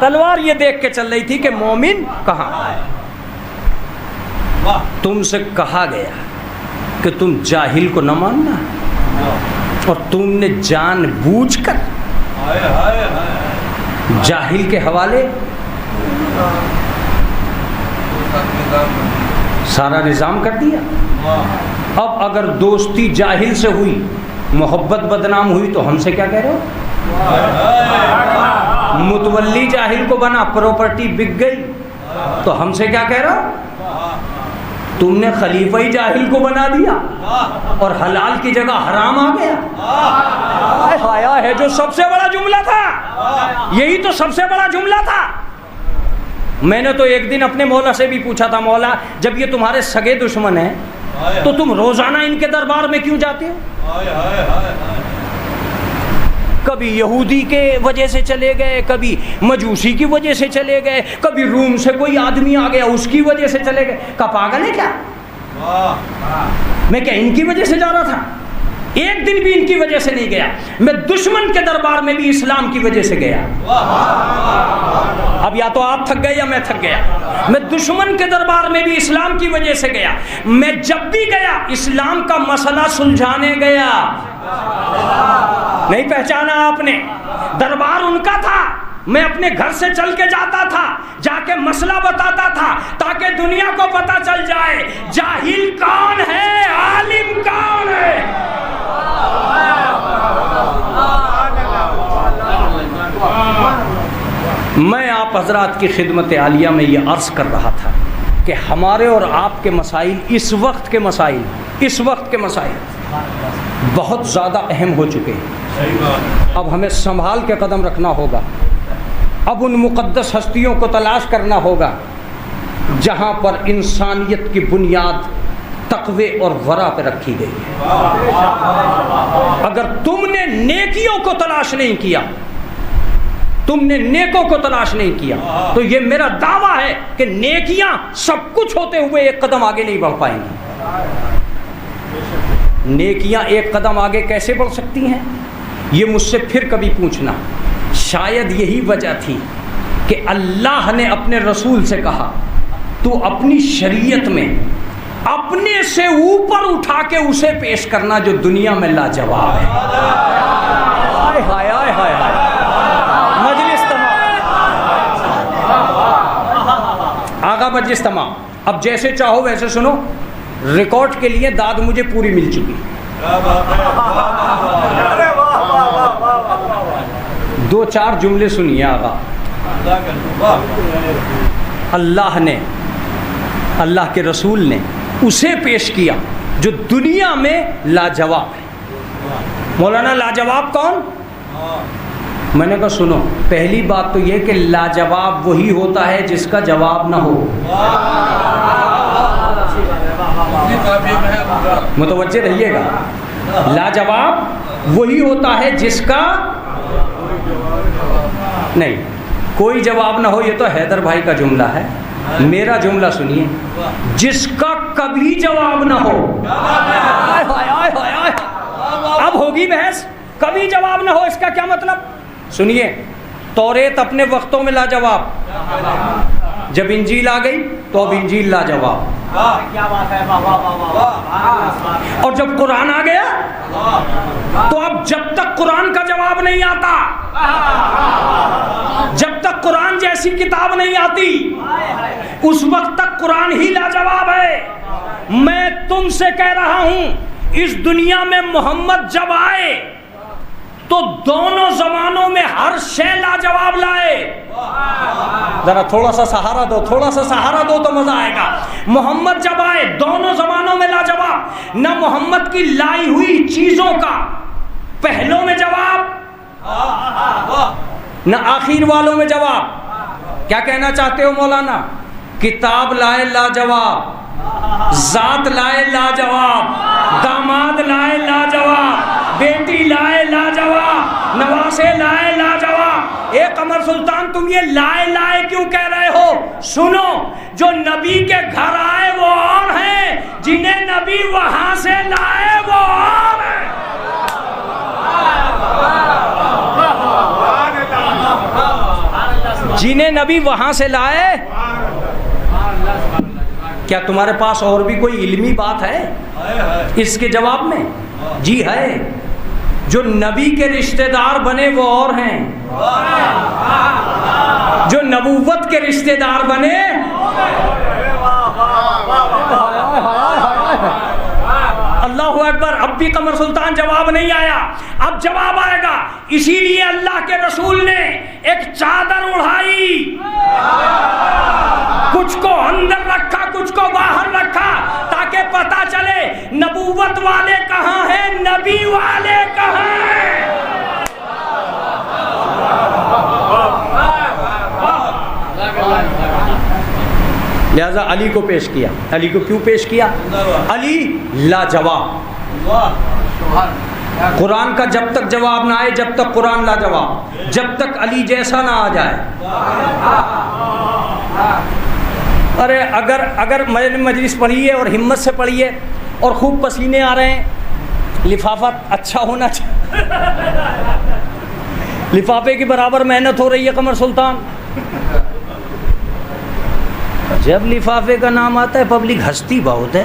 Speaker 2: तलवार ये देख के चल रही थी कि मोमिन कहाँ है। तुमसे कहा गया कि तुम जाहिल को न मानना, और तुमने जानबूझकर जाहिल के हवाले सारा निजाम कर दिया। अब अगर दोस्ती जाहिल से हुई, मोहब्बत बदनाम हुई, तो हमसे क्या कह रहे हो? मुतवल्ली जाहिल को बना, प्रॉपर्टी बिक गई, तो हमसे क्या कह रहे हो? तुमने खलीफा ही जाहिल को बना दिया और हलाल की जगह हराम आ गया। आया है जो सबसे बड़ा जुमला था, यही तो सबसे बड़ा जुमला था। मैंने तो एक दिन अपने मौला से भी पूछा था, मौला जब ये तुम्हारे सगे दुश्मन हैं तो तुम रोजाना इनके दरबार में क्यों जाते हो? कभी यहूदी के वजह से चले गए, कभी मजूसी की वजह से चले गए, कभी रूम से कोई आदमी आ गया उसकी वजह से चले गए। का पागल है क्या? मैं क्या इनकी वजह से जा रहा था? एक दिन भी इनकी वजह से नहीं गया। मैं दुश्मन के दरबार में भी इस्लाम की वजह से गया। अब या तो आप थक गए या मैं थक गया। मैं दुश्मन के दरबार में भी इस्लाम की वजह से गया। मैं जब भी गया इस्लाम का मसला सुलझाने गया। नहीं पहचाना आपने? दरबार उनका था, मैं अपने घर से चल के जाता था, जाके मसला बताता था ताकि दुनिया को पता चल जाए जाहिल कौन है, आलिम कौन है। आप हजरात की खिदमत आलिया में ये अर्ज़ कर रहा था कि हमारे और आपके मसाइल, इस वक्त के मसाइल बहुत ज़्यादा अहम हो चुके हैं। अब हमें संभाल के कदम रखना होगा। अब उन मुक़द्दस हस्तियों को तलाश करना होगा जहाँ पर इंसानियत की बुनियाद तक़वे और वरा पे रखी गई है। अगर तुमने नेकियों को तलाश नहीं किया, तुमने नेकों को तलाश नहीं किया, तो ये मेरा दावा है कि नेकियां सब कुछ होते हुए एक कदम आगे नहीं बढ़ पाएंगी। नेकियां एक कदम आगे कैसे बढ़ सकती हैं, ये मुझसे फिर कभी पूछना। शायद यही वजह थी कि अल्लाह ने अपने रसूल से कहा, तू अपनी शरीयत में अपने से ऊपर उठा के उसे पेश करना जो दुनिया में लाजवाब है। हाय हाय हाय हाय हाय। मजलिस तमाम, आगा मजलिस तमाम। अब जैसे चाहो वैसे सुनो। रिकॉर्ड के लिए दाद मुझे पूरी मिल चुकी। 2-4 जुमले सुनिए आगा। अल्लाह ने, अल्लाह के रसूल ने उसे पेश किया जो दुनिया में लाजवाब है। मौलाना लाजवाब कौन? मैंने कहा सुनो, पहली बात तो यह कि लाजवाब वही होता है जिसका जवाब ना हो। मुतवज्जे रहिएगा। लाजवाब वही होता है जिसका नहीं, कोई जवाब ना हो। ये तो हैदर भाई का जुमला है। मेरा जुमला सुनिए, जिसका कभी जवाब ना हो। अब होगी बहस। कभी जवाब ना हो इसका क्या मतलब? सुनिए, तौरेत अपने वक्तों में लाजवाब, जब इंजील आ गई तो अब इंजील लाजवाब, और जब कुरान आ गया तो अब जब तक कुरान का जवाब नहीं आता, जब तक कुरान जैसी किताब नहीं आती, उस वक्त तक कुरान ही लाजवाब है। मैं तुमसे कह रहा हूं, इस दुनिया में मोहम्मद जब आए तो दोनों जमानों में हर शय लाजवाब लाए। जरा थोड़ा सा सहारा दो, थोड़ा सा सहारा दो तो मजा आएगा। मोहम्मद जब आए दोनों जमानों में लाजवाब। न मोहम्मद की लाई हुई चीजों का पहलों में जवाब, न आखिर वालों में जवाब। क्या कहना चाहते हो मौलाना? किताब लाए लाजवाब, जात लाए लाजवाब, दामाद लाए लाजवाब, बेटी लाए लाजवाब, नवासे लाए लाजवाब। ए कमर सुल्तान, तुम ये लाए लाए क्यों कह रहे हो? सुनो, जो नबी के घर आए वो और हैं, जिन्हें नबी वहां से लाए वो और हैं। जिन्हें नबी वहां से लाए। क्या तुम्हारे पास और भी कोई इल्मी बात है इसके जवाब में? जी है। जो नबी के रिश्तेदार बने वो और हैं, जो नबूवत के रिश्तेदार बने। अल्लाहु अकबर। अब भी कमर सुल्तान जवाब नहीं आया, अब जवाब आएगा। इसीलिए अल्लाह के रसूल ने एक चादर उड़ाई, कुछ को अंदर रखा, कुछ को बाहर रखा, ताकि पता चले नबूवत वाले कहाँ हैं, नबी वाले कहाँ हैं। लिहाजा अली को पेश किया। अली को क्यों पेश किया? अली लाजवाब। कुरान का जब तक जवाब ना आए, जब तक कुरान लाजवाब, जब तक अली जैसा ना आ जाए। अरे अगर मजलिस पढ़िए और हिम्मत से पढ़िए और खूब पसीने आ रहे हैं, लिफाफा अच्छा होना चाहिए। लिफाफे की बराबर मेहनत हो रही है कमर सुल्तान। जब लिफाफे का नाम आता है पब्लिक हंसती बहुत है।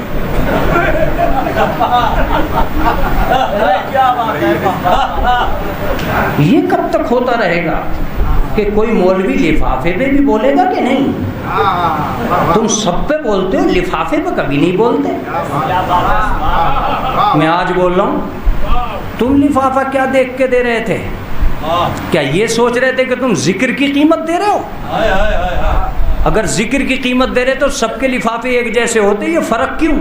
Speaker 2: ये कब तक होता रहेगा कि कोई मौलवी लिफाफे पे भी बोलेगा कि नहीं? तुम सब पे बोलते हो, लिफाफे पे कभी नहीं बोलते। मैं आज बोल रहा हूँ, तुम लिफाफा क्या देख के दे रहे थे? क्या ये सोच रहे थे कि तुम जिक्र की कीमत दे रहे हो? अगर जिक्र की कीमत दे रहे तो सबके लिफाफे एक जैसे होते, ये फर्क क्यों?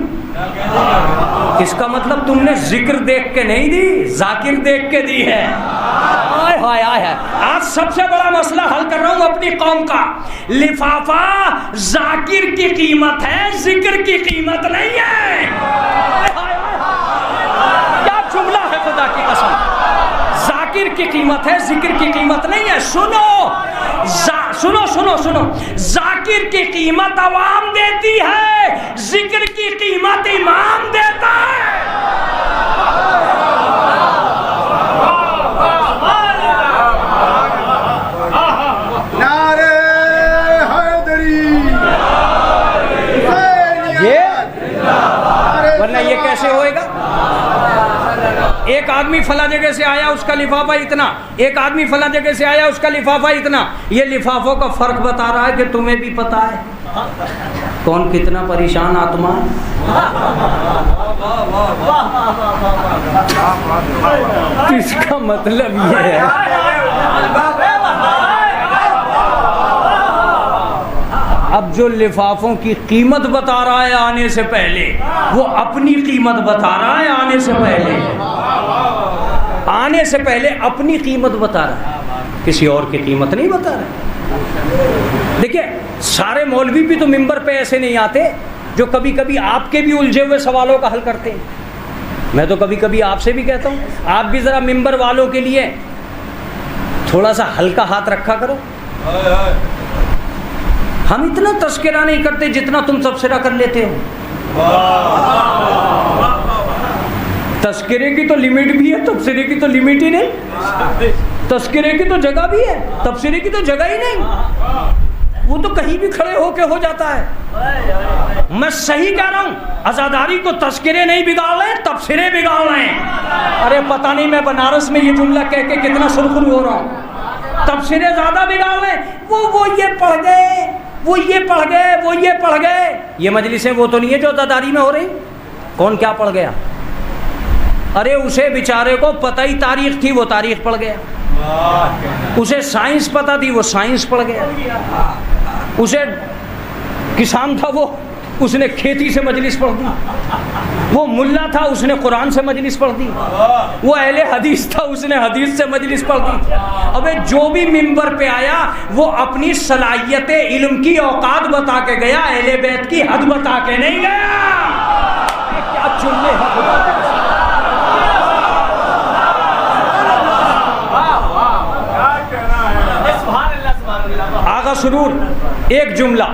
Speaker 2: इसका मतलब तुमने जिक्र देख के नहीं दी, जाकिर देख के दी है। आय हाय हाय हाय। आज सबसे बड़ा मसला हल कर रहा हूं अपनी कौम का। लिफाफा जाकिर की कीमत है, जिक्र की कीमत नहीं है। क्या जुमला है खुदा की कसम। जाकिर की कीमत है, जिक्र की कीमत नहीं है। सुनो सुनो सुनो सुनो, जाकिर की कीमत अवाम देती है, जिक्र की कीमत इमाम देता है।
Speaker 3: नारे हैदरी,
Speaker 2: ये वरना ये कैसे होएगा? एक आदमी फला जगह से आया, उसका लिफाफा इतना, एक आदमी फला जगह से आया, उसका लिफाफा इतना। ये लिफाफों का फर्क बता रहा है कि तुम्हें भी पता है कौन कितना परेशान आत्मा है। इसका मतलब ये है अब जो लिफाफों की कीमत बता रहा है आने से पहले, वो अपनी कीमत बता रहा है आने से पहले। आने से पहले अपनी कीमत बता रहा है, किसी और की कीमत नहीं बता रहा। देखिए, सारे मौलवी भी तो मिंबर पे ऐसे नहीं आते जो कभी कभी आपके भी उलझे हुए सवालों का हल करते हैं। मैं तो कभी कभी आपसे भी कहता हूँ, आप भी ज़रा मिंबर वालों के लिए थोड़ा सा हल्का हाथ रखा करो। हम इतना तस्करा नहीं करते जितना तुम तबसरा कर लेते हो। तस्करे की तो लिमिट भी है, तबसरे की तो लिमिट ही नहीं। तस्करे की तो जगह भी है, तबसरे की तो जगह ही नहीं। वो तो कहीं भी खड़े होके हो जाता है। मैं सही कह रहा हूँ, आजादारी को तस्करे नहीं बिगाड़ रहे, तबसरे बिगाड़ रहे हैं। अरे पता नहीं मैं बनारस में ये जुमला कह के कितना सुरखरू हो रहा हूँ। तबसरे ज्यादा बिगाड़ रहे, वो ये पढ़ गए, वो ये पढ़ गए, वो ये पढ़ गए। ये मजलिसें वो तो नहीं है जो आजादारी में हो रही। कौन क्या पढ़ गया? अरे उसे बेचारे को पता ही तारीख थी, वो तारीख पढ़ गया। उसे साइंस पता थी, वो साइंस पढ़ गया। उसे किसान था, वो उसने खेती से मजलिस पढ़ दी। वो मुल्ला था, उसने कुरान से मजलिस पढ़ दी। वो अहले हदीस था, उसने हदीस से मजलिस पढ़ दी। अबे जो भी मिंबर पे आया वो अपनी सलाहियत इल्म की औकात बता के गया, अहले बैत की हद बता के नहीं गया। क्या जुमले हैं। आगा सुरूर, एक जुमला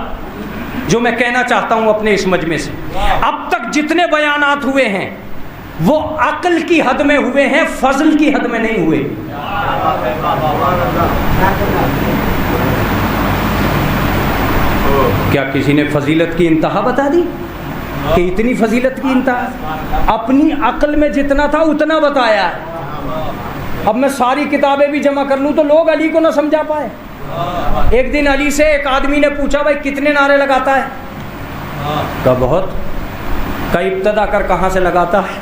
Speaker 2: जो मैं कहना चाहता हूं अपने इस मजमे से। अब तक जितने बयानात हुए हैं वो अक्ल की हद में हुए हैं, फजल की हद में नहीं हुए। क्या किसी ने फजीलत की इंतहा बता दी कि इतनी फजीलत की इंतहा? अपनी अक्ल में जितना था उतना बताया। अब मैं सारी किताबें भी जमा कर लूं तो लोग अली को ना समझा पाए। एक दिन अली से एक आदमी ने पूछा, भाई कितने नारे लगाता है? का बहुत। का इब्तदा कर कहाँ से लगाता है?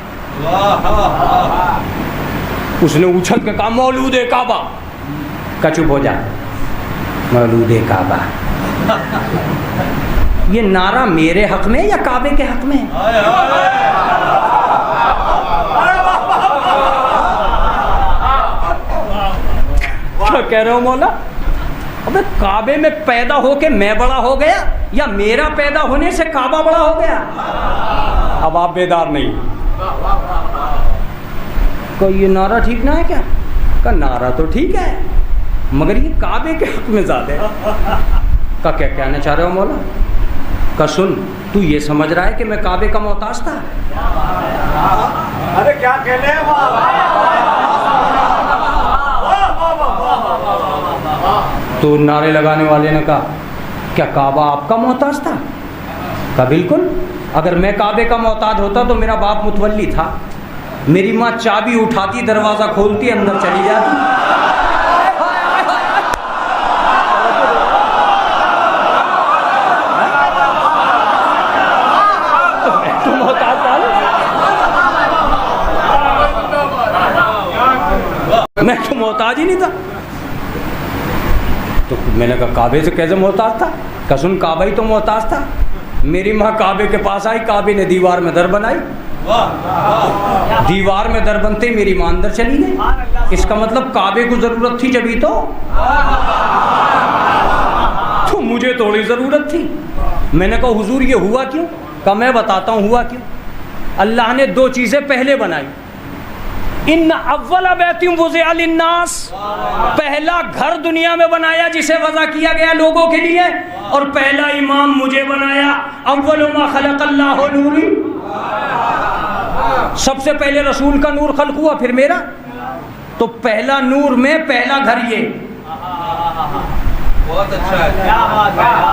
Speaker 2: उसने उछल के कहा, मौलूद काबा। का चुप हो जा, मौलूद काबा। ये नारा मेरे हक में या काबे के हक में? क्या कह रहे हो मौला? अबे काबे में पैदा होके मैं बड़ा हो गया या मेरा पैदा होने से काबा बड़ा हो गया? अब आप बेदार नहीं। को ये नारा ठीक ना है क्या? का नारा तो ठीक है मगर ये काबे के हक में ज्यादा है। का क्या कहना चाह रहे हो मौला? का सुन, तू ये समझ रहा है कि मैं काबे का मोहताज था?
Speaker 3: अरे क्या कह रहे हैं?
Speaker 2: तो नारे लगाने वाले ने कहा, क्या काबा आपका मोहताज था? का बिल्कुल। अगर मैं काबे का मोहताज होता तो मेरा बाप मुतवल्ली था। मेरी माँ चाबी उठाती, दरवाज़ा खोलती, अंदर चली जाती। तो मोहताज था, मैं तो मोहताज ही नहीं था। तो मैंने कहा काबे से कैसे मोहताज था? कहा सुन, काबा ही तो मोहताज था। मेरी माँ काबे के पास आई, काबे ने दीवार में दर बनाई, दीवार में दर बनते मेरी माँ अंदर चली गई। इसका मतलब काबे को जरूरत थी जभी तो मुझे थोड़ी जरूरत थी। मैंने कहा हुजूर ये हुआ क्यों? कहा मैं बताता हूँ हुआ क्यों। अल्लाह ने दो चीजें पहले बनाई। इन अव्वला बैतिम वुज़िअ लिन्नास, पहला घर दुनिया में बनाया जिसे वज़ा किया गया लोगों के लिए, और पहला इमाम मुझे बनाया। अव्वलु मा खलक़ल्लाहु नूरी, सबसे पहले रसूल का नूर खल्क हुआ फिर मेरा। तो पहला नूर में पहला घर ये।
Speaker 3: बहुत अच्छा है,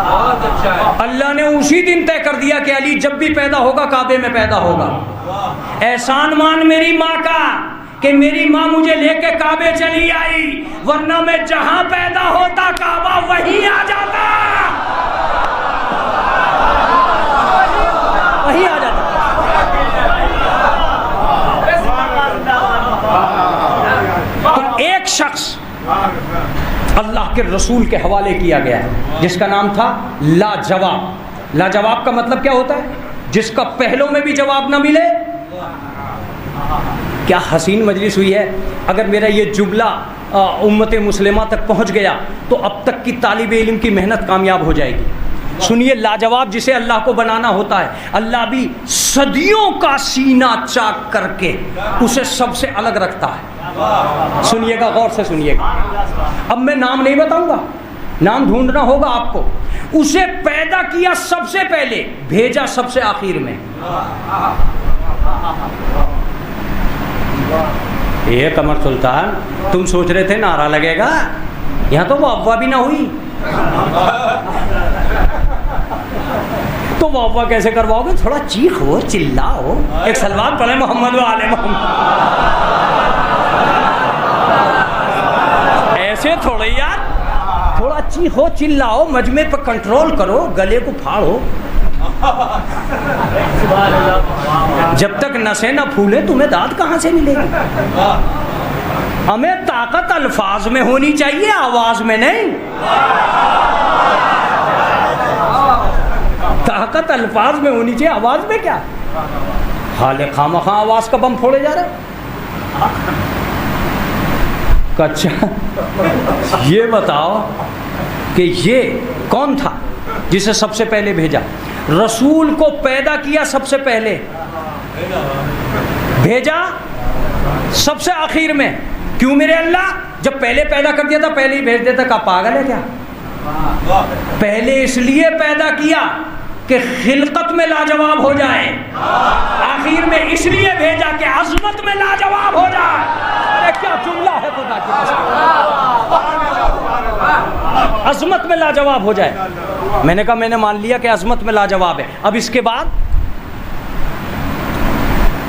Speaker 3: बहुत अच्छा है।
Speaker 2: अल्लाह ने उसी दिन तय कर दिया कि अली जब भी पैदा होगा काबे में पैदा होगा। एहसान मान मेरी माँ का कि मेरी माँ मुझे लेके काबे चली आई, वरना मैं जहां पैदा होता काबा वहीं आ जाता, वहीं आ जाता। तो एक शख्स अल्लाह के रसूल के हवाले किया गया है जिसका नाम था लाजवाब। लाजवाब का मतलब क्या होता है? जिसका पहलों में भी जवाब ना मिले। क्या हसीन मजलिस हुई है। अगर मेरा ये जुमला उम्मत मुस्लिमा तक पहुंच गया तो अब तक की तालिब इल्म की मेहनत कामयाब हो जाएगी। सुनिए, लाजवाब जिसे अल्लाह को बनाना होता है, अल्लाह भी सदियों का सीना चाक करके उसे सबसे अलग रखता है। सुनिएगा, गौर से सुनिएगा। अब मैं नाम नहीं बताऊंगा, नाम ढूंढना होगा आपको। उसे पैदा किया सबसे पहले, भेजा सबसे आखिर में। ये कमर सुल्तान, तुम सोच रहे थे नारा लगेगा, यहां तो वो अफवाह भी ना हुई। तो वो अफवाह कैसे करवाओगे? थोड़ा चीखो, चिल्लाओ, एक सलवात पढ़े मोहम्मद व आले मोहम्मद। ऐसे थोड़े यार, थोड़ा चीखो, चिल्लाओ, मजमे पर कंट्रोल करो, गले को फाड़ो। जब तक नसें न फूले तुम्हें दाद कहां से मिलेगी? हमें ताकत अल्फाज में होनी चाहिए, आवाज में नहीं। ताकत अल्फाज में होनी चाहिए, आवाज में क्या? हाले खामखा आवाज का बम फोड़े जा रहे। अच्छा ये बताओ कि ये कौन था जिसे सबसे पहले भेजा? रसूल को पैदा किया सबसे पहले, भेजा सबसे आखिर में। क्यों मेरे अल्लाह? जब पहले पैदा कर दिया था पहले ही भेज देता। का पागल है क्या? पहले इसलिए पैदा किया कि खिलकत में लाजवाब हो जाए, आखिर में इसलिए भेजा कि अजमत में लाजवाब हो जाए। अरे क्या जुमला है खुदा की कसम, अजमत में लाजवाब हो जाए। मैंने कहा मैंने मान लिया कि अजमत में लाजवाब है। अब इसके बाद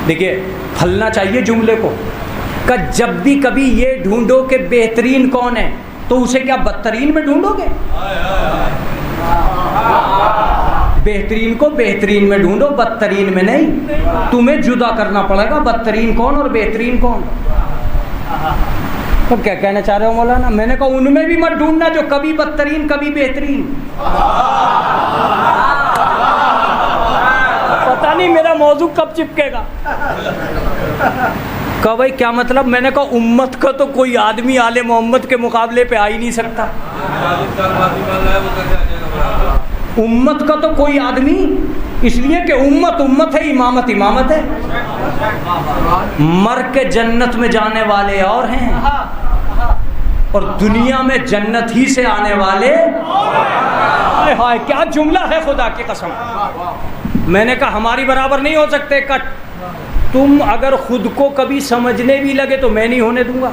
Speaker 2: देखिए, फलना चाहिए जुमले को। का जब भी कभी ये ढूंढो कि बेहतरीन कौन है, तो उसे क्या बदतरीन में ढूंढोगे? बेहतरीन को बेहतरीन में ढूंढो, बदतरीन में नहीं। तुम्हें जुदा करना पड़ेगा बदतरीन कौन और बेहतरीन कौन। तो क्या कहना चाह रहे हो मौलाना? मैंने कहा उनमें भी मत ढूंढना जो कभी बदतरीन कभी बेहतरीन। पता नहीं मेरा मौजू कब चिपकेगा। कहा भाई क्या मतलब? मैंने कहा उम्मत का तो कोई आदमी आले मोहम्मद के मुकाबले पे आ ही नहीं सकता। उम्मत का तो कोई आदमी, इसलिए कि उम्मत उम्मत है, इमामत इमामत है। मर के जन्नत में जाने वाले और हैं, और दुनिया में जन्नत ही से आने वाले। हाय हाय क्या जुमला है खुदा की कसम। मैंने कहा हमारी बराबर नहीं हो सकते। कट, तुम अगर खुद को कभी समझने भी लगे तो मैं नहीं होने दूंगा।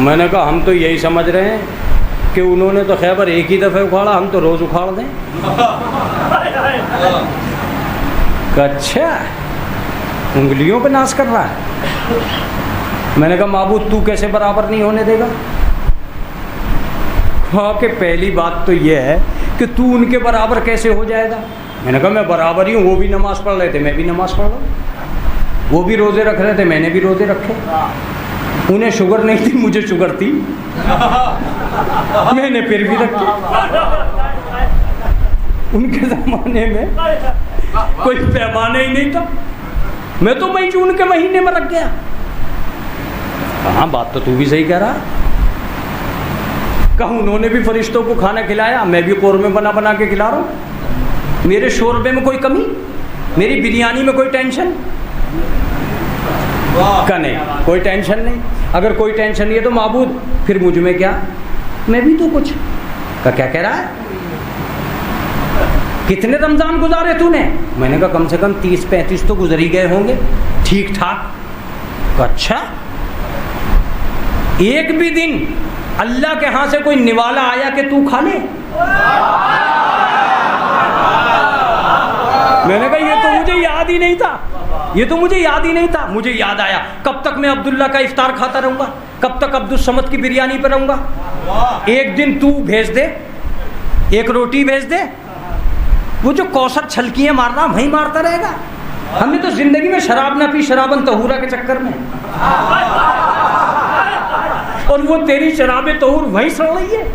Speaker 2: मैंने कहा हम तो यही समझ रहे हैं कि उन्होंने तो खैबर एक ही दफ़े उखाड़ा, हम तो रोज़ उखाड़ दें। अच्छा, उंगलियों पे नाश कर रहा है। मैंने कहा माबूद तू कैसे बराबर नहीं होने देगा? हाँ कि पहली बात तो यह है कि तू उनके बराबर कैसे हो जाएगा? मैंने कहा मैं बराबर ही हूँ। वो भी नमाज़ पढ़ रहे थे, मैं भी नमाज़ पढ़ रहा हूँ। वो भी रोज़े रख रहे थे, मैंने भी रोज़े रखे। उन्हें शुगर नहीं थी, मुझे शुगर थी। मैंने फिर भी रखी। उनके ज़माने में कोई पैमाना ही नहीं था। मैं तो मई जून के महीने में रख गया। हाँ, बात तो तू भी सही कह रहा। कहूँ उन्होंने भी फरिश्तों को खाना खिलाया, मैं भी कौरमे बना बना के खिला रहा हूँ। मेरे शोरबे में कोई कमी, मेरी बिरयानी में कोई टेंशन का नहीं, कोई टेंशन नहीं। अगर कोई टेंशन नहीं है तो माबूद फिर मुझ में क्या, मैं भी तो कुछ का क्या कह रहा है। कितने रमज़ान गुजारे तूने? मैंने कहा कम से कम 30-35 तो गुजर ही गए होंगे ठीक ठाक। अच्छा, एक भी दिन अल्लाह के यहाँ से कोई निवाला आया कि तू खा ले? मैंने कहा ये तो मुझे याद ही नहीं था, ये तो मुझे याद ही नहीं था। मुझे याद आया, कब तक मैं अब्दुल्ला का इफ्तार खाता रहूँगा, कब तक अब्दुल समद की बिरयानी पर रहूँगा। एक दिन तू भेज दे, एक रोटी भेज दे, वो जो कौसर छलकियाँ मारना वहीं मारता रहेगा। हमने तो जिंदगी में शराब ना पी, शराबन तहूरा के चक्कर में, और वो तेरी शराब तहूर वहीं सड़ रही है।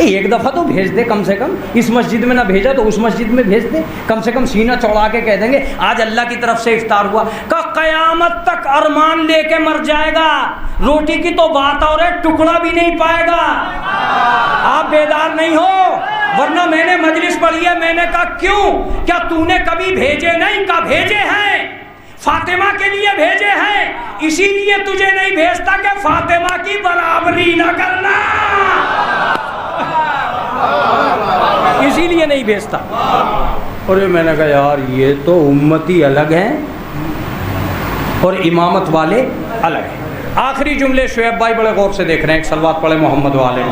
Speaker 2: एक दफ़ा तो भेज दे कम से कम। इस मस्जिद में ना भेजा तो उस मस्जिद में भेज दे। कम से कम सीना चौड़ा के कह देंगे आज अल्लाह की तरफ से इफ्तार हुआ। का कयामत तक अरमान लेके मर जाएगा। रोटी की तो बात और है, टुकड़ा भी नहीं पाएगा। आप बेदार नहीं हो, वरना मैंने मजलिस पढ़ी है। मैंने कहा क्यों, क्या तूने कभी भेजे नहीं? का भेजे हैं, फातिमा के लिए भेजे हैं, इसीलिए तुझे नहीं भेजता कि फातिमा की बराबरी न करना, इसीलिए नहीं भेजता। और मैंने कहा यार ये तो उम्मती अलग हैं और इमामत वाले अलग हैं। आखिरी जुमले शुएब भाई बड़े गौर से देख रहे हैं। एक सलवात पढ़े मोहम्मद वाले।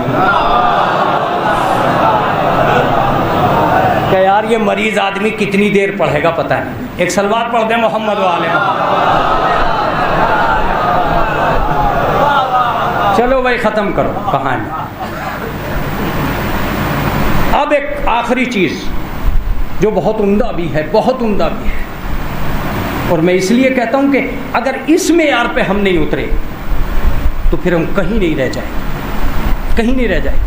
Speaker 2: क्या यार ये मरीज आदमी कितनी देर पढ़ेगा पता नहीं। एक सलवात पढ़ दे मोहम्मद वाले। चलो भाई ख़त्म करो कहानी। अब एक आखिरी चीज़ जो बहुत उम्दा भी है, बहुत उम्दा भी है, और मैं इसलिए कहता हूँ कि अगर इस मेयार पे हम नहीं उतरे तो फिर हम कहीं नहीं रह जाए, कहीं नहीं रह जाए।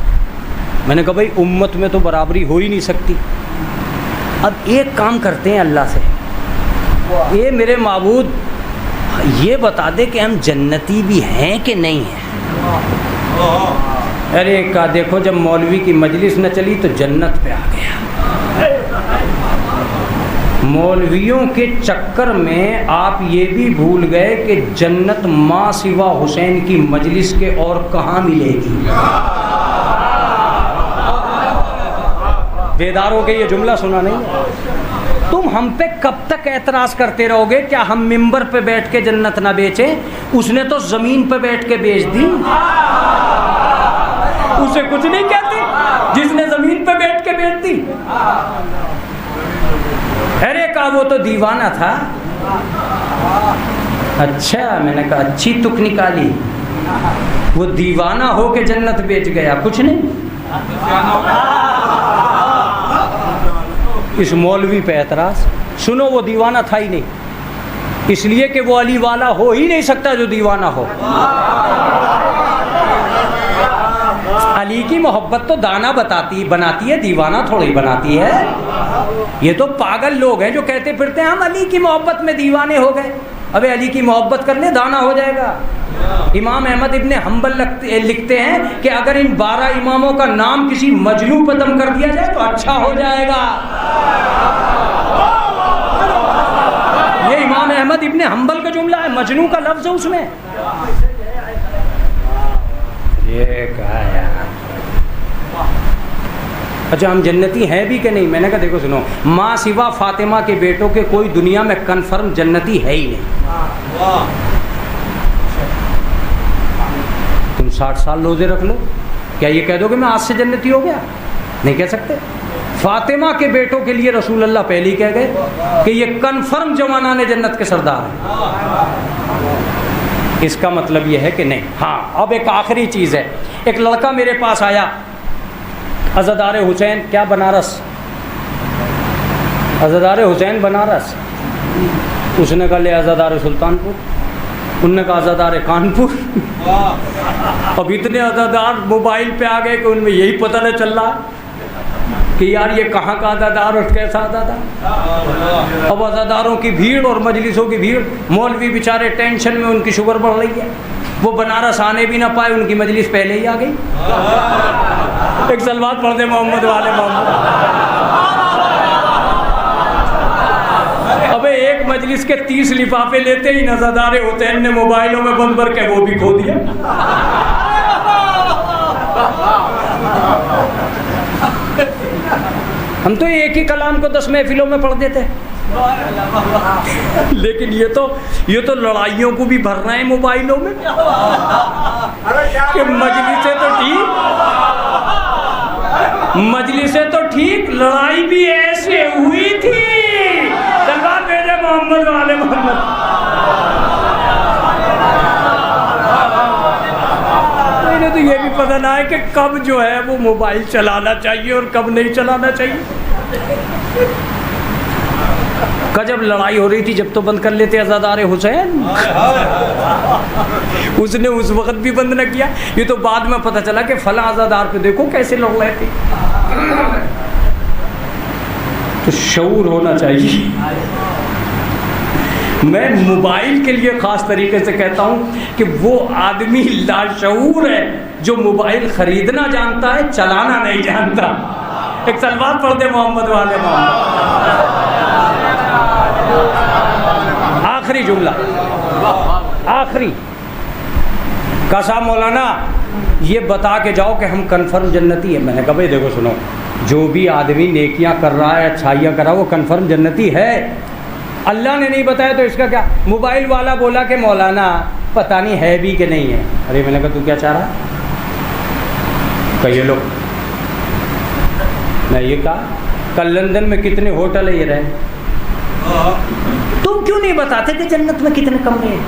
Speaker 2: मैंने कहा भाई उम्मत में तो बराबरी हो ही नहीं सकती। अब एक काम करते हैं अल्लाह से, ये मेरे माबूद ये बता दे कि हम जन्नती भी हैं कि नहीं हैं। अरे का देखो जब मौलवी की मजलिस न चली तो जन्नत पे आ गया। मौलवियों के चक्कर में आप ये भी भूल गए कि जन्नत माँ सिवा हुसैन की मजलिस के और कहाँ मिलेगी। बेदारों के ये जुमला सुना नहीं। तुम हम पे कब तक एतराज़ करते रहोगे? क्या हम मिंबर पे बैठ के जन्नत ना बेचें? उसने तो ज़मीन पे बैठ के बेच दी। उसे कुछ नहीं कहते जिसने ज़मीन पे बैठ के बेच दी। अरे का वो तो दीवाना था। अच्छा, मैंने कहा अच्छी तुक निकाली। वो दीवाना हो के जन्नत बेच गया, कुछ नहीं। इस मौलवी पे एतराज़। सुनो वो दीवाना था ही नहीं, इसलिए कि वो अली वाला हो ही नहीं सकता जो दीवाना हो। अली की मोहब्बत तो दाना बनाती है, दीवाना थोड़ी बनाती है। ये तो पागल लोग हैं जो कहते फिरते हैं हम अली की मोहब्बत में दीवाने हो गए। अबे अली की मोहब्बत कर ले, दाना हो जाएगा। इमाम अहमद इब्ने हम्बल लिखते हैं कि अगर इन 12 इमामों का नाम किसी मजनू पर दम कर दिया जाए तो अच्छा हो जाएगा। ये इमाम अहमद इब्ने हम्बल का जुमला है, मजनू का लफ्ज़ है उसमें। ये कहा यार। अच्छा हम जन्नती हैं भी कि नहीं? मैंने कहा देखो सुनो, माँ सिवा फातिमा के बेटों के कोई दुनिया में कन्फर्म जन्नती है ही नहीं। तुम 60 साल रोजे रख लो, क्या ये कह दोगे मैं आज से जन्नती हो गया? नहीं कह सकते। फातिमा के बेटों के लिए रसूल अल्लाह पहले ही कह गए कि ये कन्फर्म जवाना ने जन्नत के सरदार हैं। इसका मतलब ये है कि नहीं। हाँ, अब एक आखिरी चीज़ है। एक लड़का मेरे पास आया, अज़ादार हुसैन, क्या बनारस, अज़ादार हुसैन बनारस। उसने कहा ले अज़ादार सुल्तानपुर। उनने कहा आज़ादार कानपुर। अब इतने आज़ादार मोबाइल पे आ गए कि उनमें यही पता नहीं चल रहा कि यार ये कहाँ का आज़ादार और कैसा आज़ादार। अब आज़ादारों की भीड़ और मजलिसों की भीड़, मौलवी बेचारे टेंशन में, उनकी शुगर बढ़ रही है, वो बनारस आने भी ना पाए, उनकी मजलिस पहले ही आ गई। एक सलवात पढ़ दे मोहम्मद वाले मोहम्मद। अबे एक मजलिस के 30 लिफाफे लेते ही नज़ादारे हुसैन ने मोबाइलों में बंद भर के वो भी खो दिया। हम तो एक ही कलाम को 10 महफिलों में पढ़ देते, लेकिन ये तो लड़ाइयों को भी भर रहे हैं मोबाइलों में कि मजलिसें तो ठीक, लड़ाई भी ऐसे हुई थी। तलवार भेजे मोहम्मद वाले मोहम्मद। मैंने तो ये भी पता ना है कि कब जो है वो मोबाइल चलाना चाहिए और कब नहीं चलाना चाहिए। जब लड़ाई हो रही थी जब तो बंद कर लेते आज़ादार हुसैन, उसने उस वक्त भी बंद न किया। ये तो बाद में पता चला कि फला आज़ादार पे देखो कैसे लड़ रहे थे। तो शऊर होना चाहिए। मैं मोबाइल के लिए ख़ास तरीके से कहता हूँ कि वो आदमी लाशऊर है जो मोबाइल ख़रीदना जानता है, चलाना नहीं जानता। एक सलवात पढ़ दे मोहम्मद वाले मोहम्मद। आखिरी जुमला, आखिरी कसा मौलाना ये बता के जाओ कि हम कन्फर्म जन्नती है। मैंने कहा भाई देखो सुनो, जो भी आदमी नेकियां कर रहा है, अच्छाइयां कर रहा है, वो कन्फर्म जन्नती है। अल्लाह ने नहीं बताया तो इसका क्या। मोबाइल वाला बोला कि मौलाना पता नहीं है भी कि नहीं है। अरे मैंने कहा तू क्या चाह रहा? कहिए लोग, मैं ये कहा कल लंदन में कितने होटल है ये रहे, तुम क्यों नहीं बताते कि जन्नत में कितने कमरे हैं?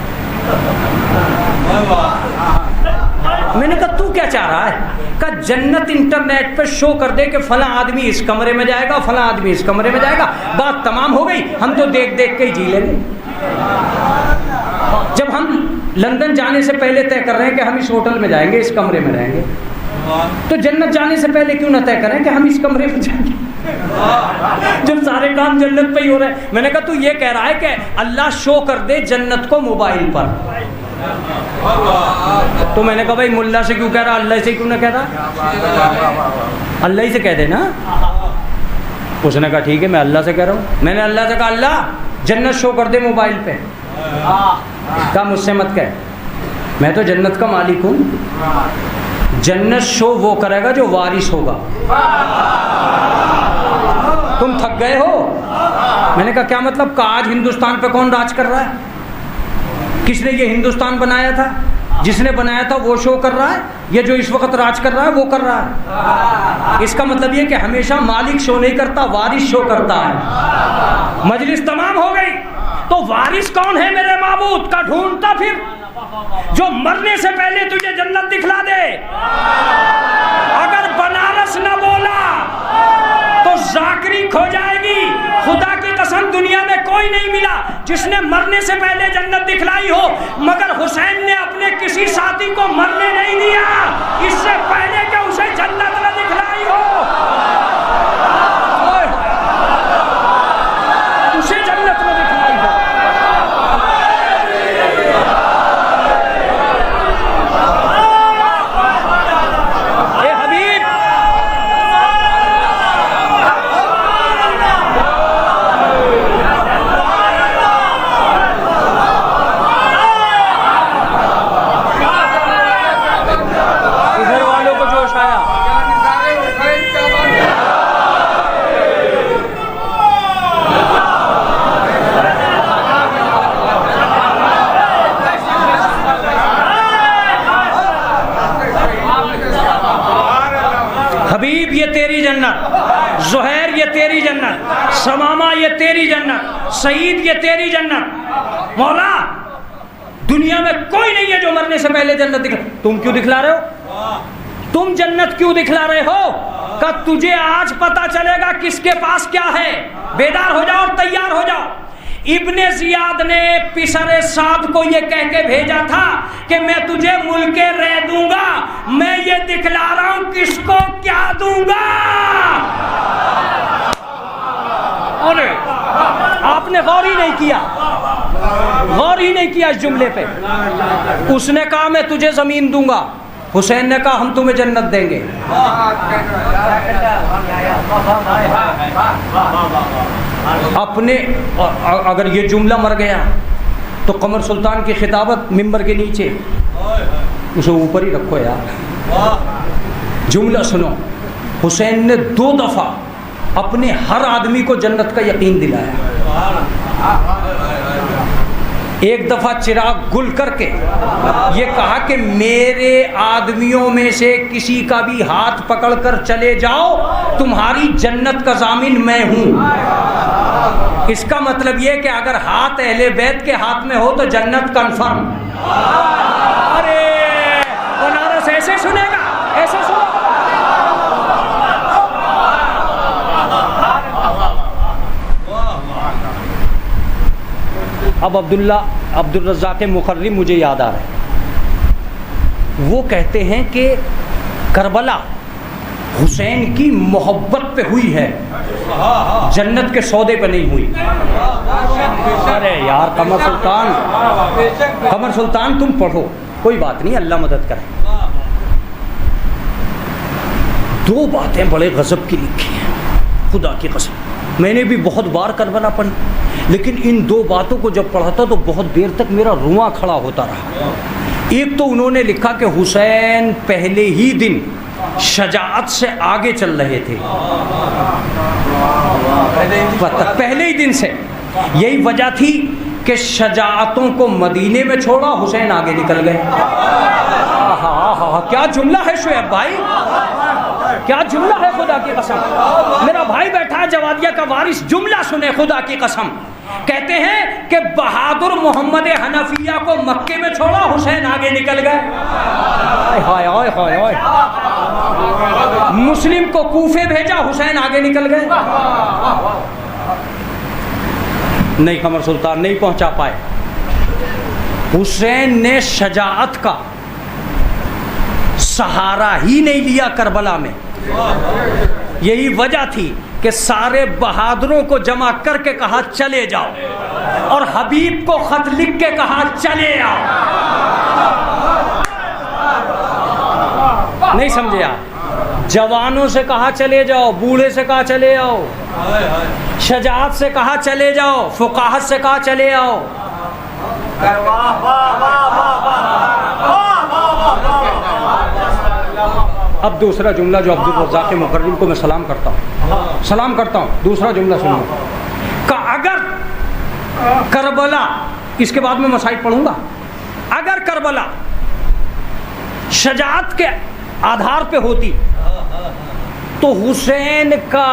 Speaker 2: मैंने कहा तू क्या चाह रहा है? कहा जन्नत इंटरनेट पे शो कर दे कि फला आदमी इस कमरे में जाएगा, फला आदमी इस कमरे में जाएगा, बात तमाम हो गई। हम तो देख देख के ही जी लेंगे। जब हम लंदन जाने से पहले तय कर रहे हैं कि हम इस होटल में जाएंगे, इस कमरे में रहेंगे, तो जन्नत जाने से पहले क्यों ना तय करें कि हम इस कमरे में जाएंगे, जब सारे काम जन्नत पे ही हो रहे हैं। मैंने कहा तू ये कह रहा है कि अल्लाह शो कर दे जन्नत को मोबाइल पर। तो मैंने कहा भाई मुल्ला से क्यों कह रहा, अल्लाह से क्यों ना कह रहा? अल्लाह ही से कह देना। उसने कहा ठीक है मैं अल्लाह से कह रहा हूँ। मैंने अल्लाह से कहा अल्लाह जन्नत शो कर दे मोबाइल पे। कहा मुझसे मत कह, मैं तो जन्नत का मालिक हूँ। जन्नत शो वो करेगा जो वारिस होगा। तुम थक गए हो? मैंने कहा क्या मतलब? का आज हिंदुस्तान पे कौन राज कर रहा है? किसने ये हिंदुस्तान बनाया था? जिसने बनाया था वो शो कर रहा है, ये जो इस वक्त राज कर रहा है वो कर रहा है। इसका मतलब ये कि हमेशा मालिक शो नहीं करता, वारिस शो करता है। मजलिस तमाम हो गई तो वारिस कौन है मेरे माबूद का ढूंढता फिर, जो मरने से पहले तुझे जन्नत दिखला दे। अगर बनारस न बोला तो जाकरी खो जाएगी। खुदा की कसम दुनिया में कोई नहीं मिला जिसने मरने से पहले जन्नत दिखलाई हो, मगर हुसैन ने अपने किसी साथी को मरने नहीं दिया इससे पहले कि उसे जन्नत न दिखलाई हो। उसे जन्नत न दिखलाई हो। हबीब ये तेरी जन्नत, ज़ुहैर ये तेरी जन्नत, समामा ये तेरी जन्नत, सईद ये तेरी जन्नत। मौला दुनिया में कोई नहीं है जो मरने से पहले जन्नत दिखला। तुम क्यों दिखला रहे हो? तुम जन्नत क्यों दिखला रहे हो? का तुझे आज पता चलेगा किसके पास क्या है। बेदार हो जाओ और तैयार हो जाओ। इब्ने जियाद ने पिसरे साद को ये कह के भेजा था कि मैं तुझे मुल्के रह दूंगा, मैं ये दिखला रहा हूं किसको क्या दूंगा। अरे आपने गौर ही नहीं किया, गौर ही नहीं किया इस जुमले पे। उसने कहा मैं तुझे जमीन दूंगा, हुसैन ने कहा हम तुम्हें जन्नत देंगे। अपने अगर ये जुमला मर गया तो कमर सुल्तान की खिताबत मिंबर के नीचे, उसे ऊपर ही रखो यार। जुमला सुनो, हुसैन ने 2 दफा अपने हर आदमी को जन्नत का यकीन दिलाया। एक दफा चिराग गुल करके ये कहा कि मेरे आदमियों में से किसी का भी हाथ पकड़कर चले जाओ, तुम्हारी जन्नत का जामिन मैं हूं। इसका मतलब ये कि अगर हाथ अहले बैत के हाथ में हो तो जन्नत कंफर्म। अरे बनारस ऐसे सुनेगा, ऐसे सुनेगा। अब अब्दुल रज़्ज़ाक़ मुक़र्री मुझे याद आ रहा है। वो कहते हैं कि करबला हुसैन की मोहब्बत पे हुई है, जन्नत के सौदे पे नहीं हुई। अरे यार कमर सुल्तान तुम पढ़ो, कोई बात नहीं, अल्लाह मदद करे। 2 बातें बड़े गज़ब की लिखी हैं, खुदा की कसम। मैंने भी बहुत बार करबला पढ़ी, लेकिन इन 2 बातों को जब पढ़ा था तो बहुत देर तक मेरा रुआं खड़ा होता रहा। एक तो उन्होंने लिखा कि हुसैन पहले ही दिन शजाअत से आगे चल रहे थे, पहले ही दिन से। यही वजह थी कि शजाअतों को मदीने में छोड़ा, हुसैन आगे निकल गए। क्या जुमला है शुएब भाई, क्या जुमला है, खुदा की कसम। मेरा भाई बैठा है जवादिया का वारिस, जुमला सुने खुदा की कसम। कहते हैं कि बहादुर मोहम्मद हनफिया को मक्के में छोड़ा, हुसैन आगे निकल गए। हाय हाय हाय हाय। मुस्लिम को कूफे भेजा, हुसैन आगे निकल गए। नहीं, कमर सुल्तान नहीं पहुंचा पाए। हुसैन ने शजाअत का सहारा ही नहीं लिया करबला में। यही वजह थी कि सारे बहादुरों को जमा करके कहा चले जाओ, और हबीब को खत लिख के कहा चले आओ। नहीं समझे आप? जवानों से कहा चले जाओ, बूढ़े से कहा चले आओ, शजाअत से कहा चले जाओ, फुकाहत से कहा चले आओ। अब दूसरा जुमला जो अब्दुल रज़्ज़ाक़ मुक़र्री को मैं सलाम करता हूँ, दूसरा जुमला सुनो का, अगर करबला, इसके बाद में मसाइल पढ़ूंगा, अगर करबला शजाअत के आधार पे होती तो हुसैन का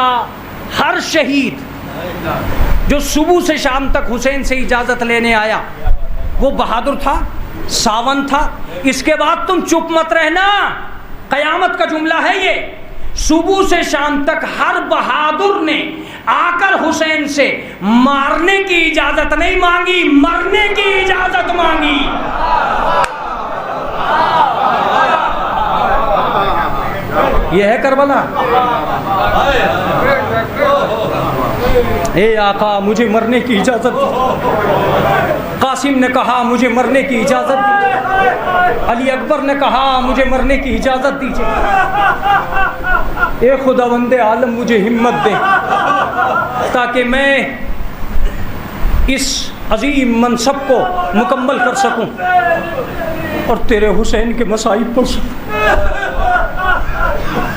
Speaker 2: हर शहीद जो सुबह से शाम तक हुसैन से इजाज़त लेने आया वो बहादुर था, सावन था। इसके बाद तुम चुप मत रहना, कयामत का जुमला है ये। सुबह से शाम तक हर बहादुर ने आकर हुसैन से मारने की इजाजत नहीं मांगी, मरने की इजाजत मांगी। यह है करबला। ए आका मुझे मरने की इजाजत दीजिए। कासिम ने कहा मुझे मरने की इजाजत दीजिए। अली अकबर ने कहा मुझे मरने की इजाजत दीजिए। ए खुदावंदे आलम मुझे हिम्मत दे ताकि मैं इस अजीम मनसब को मुकम्मल कर सकूं और तेरे हुसैन के मसाइब पढ़ सकूं।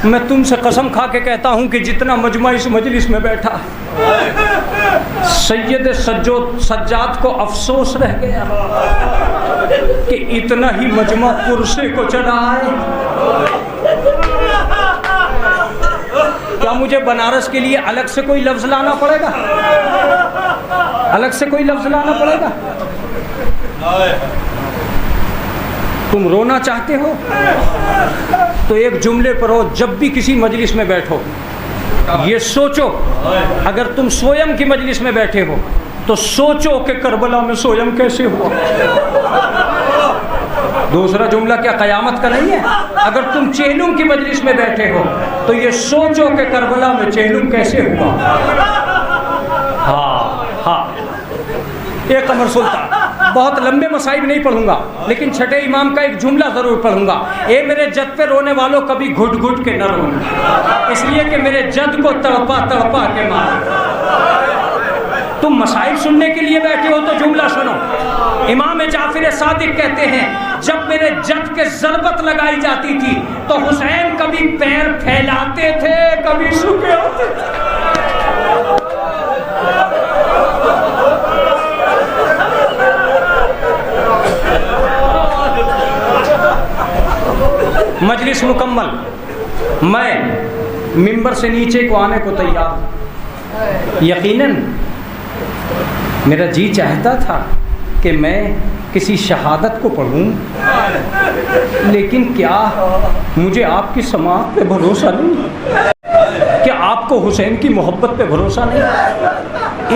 Speaker 2: मैं तुमसे कसम खा के कहता हूं कि जितना मजमा इस मजलिस में बैठा, सैयद सज्जाद को अफसोस रह गया कि इतना ही मजमा पुरसे को चढ़ा है। क्या मुझे बनारस के लिए अलग से कोई लफ्ज लाना पड़ेगा? अलग से कोई लफ्ज लाना पड़ेगा? तुम रोना चाहते हो तो एक जुमले पर हो, जब भी किसी मजलिस में बैठो ये सोचो, अगर तुम स्वयं की मजलिस में बैठे हो तो सोचो कि करबला में सोयम कैसे हुआ। दूसरा जुमला क्या क़यामत का नहीं है? अगर तुम चेहलुम की मजलिस में बैठे हो तो ये सोचो कि करबला में चेहलुम कैसे हुआ। हाँ, एक कमर सुल्तान, बहुत लंबे मसाइल नहीं पढ़ूंगा, लेकिन छठे इमाम का एक जुमला ज़रूर पढ़ूंगा। ए मेरे जद पे रोने वालों, कभी घुट घुट के न रोना, इसलिए कि मेरे जद को तड़पा तड़पा के मार। तुम मसाइल सुनने के लिए बैठे हो तो जुमला सुनो। इमाम जाफिर सादिक कहते हैं, जब मेरे जद के ज़रबत लगाई जाती थी तो हुसैन कभी पैर फैलाते थे, कभी सूखे होते थे। मजलिस मुकम्मल, मैं मिंबर से नीचे को आने को तैयार। यकीनन मेरा जी चाहता था कि मैं किसी शहादत को पढ़ूं, लेकिन क्या मुझे आपकी समाअत पे भरोसा नहीं? क्या आपको हुसैन की मोहब्बत पे भरोसा नहीं?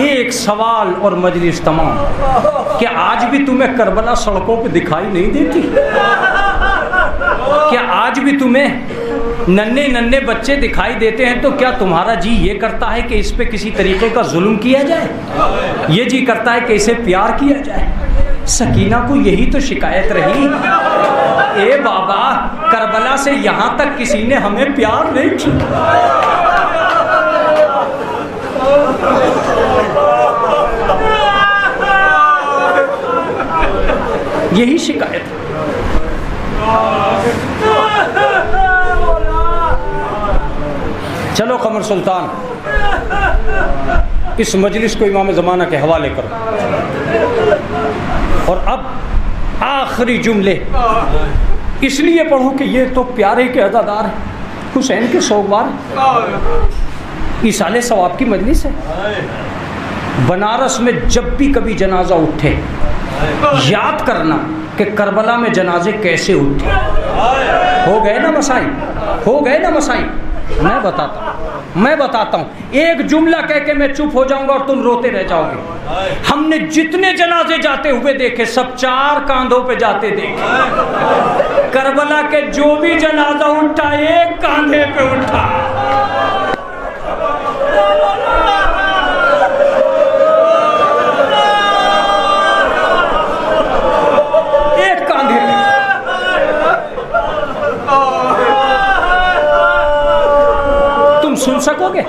Speaker 2: एक सवाल और मजलिस तमाम, क्या आज भी तुम्हें करबला सड़कों पे दिखाई नहीं देती? क्या आज भी तुम्हें नन्हे नन्हे बच्चे दिखाई देते हैं? तो क्या तुम्हारा जी ये करता है कि इस पे किसी तरीके का जुल्म किया जाए? ये जी करता है कि इसे प्यार किया जाए? सकीना को यही तो शिकायत रही, ए बाबा करबला से यहाँ तक किसी ने हमें प्यार नहीं किया। यही शिकायत है। चलो कमर सुल्तान, इस मजलिस को इमाम ज़माना के हवाले करो। और अब आखिरी जुमले इसलिए पढ़ो कि ये तो प्यारे के अज़ादार हैं, हुसैन के सोगवार, इसाले सवाब की मजलिस है। बनारस में जब भी कभी जनाजा उठे, याद करना कि करबला में जनाजे कैसे उठे। हो गए ना मसाइल, हो गए ना मसाइल। मैं बताता हूँ। एक जुमला कह के मैं चुप हो जाऊंगा और तुम रोते रह जाओगे। हमने जितने जनाजे जाते हुए देखे, सब 4 कांधों पे जाते देखे। करबला के जो भी जनाजा उठा, एक कांधे पे उठा। एक कांधे पे। तुम सुन सकोगे?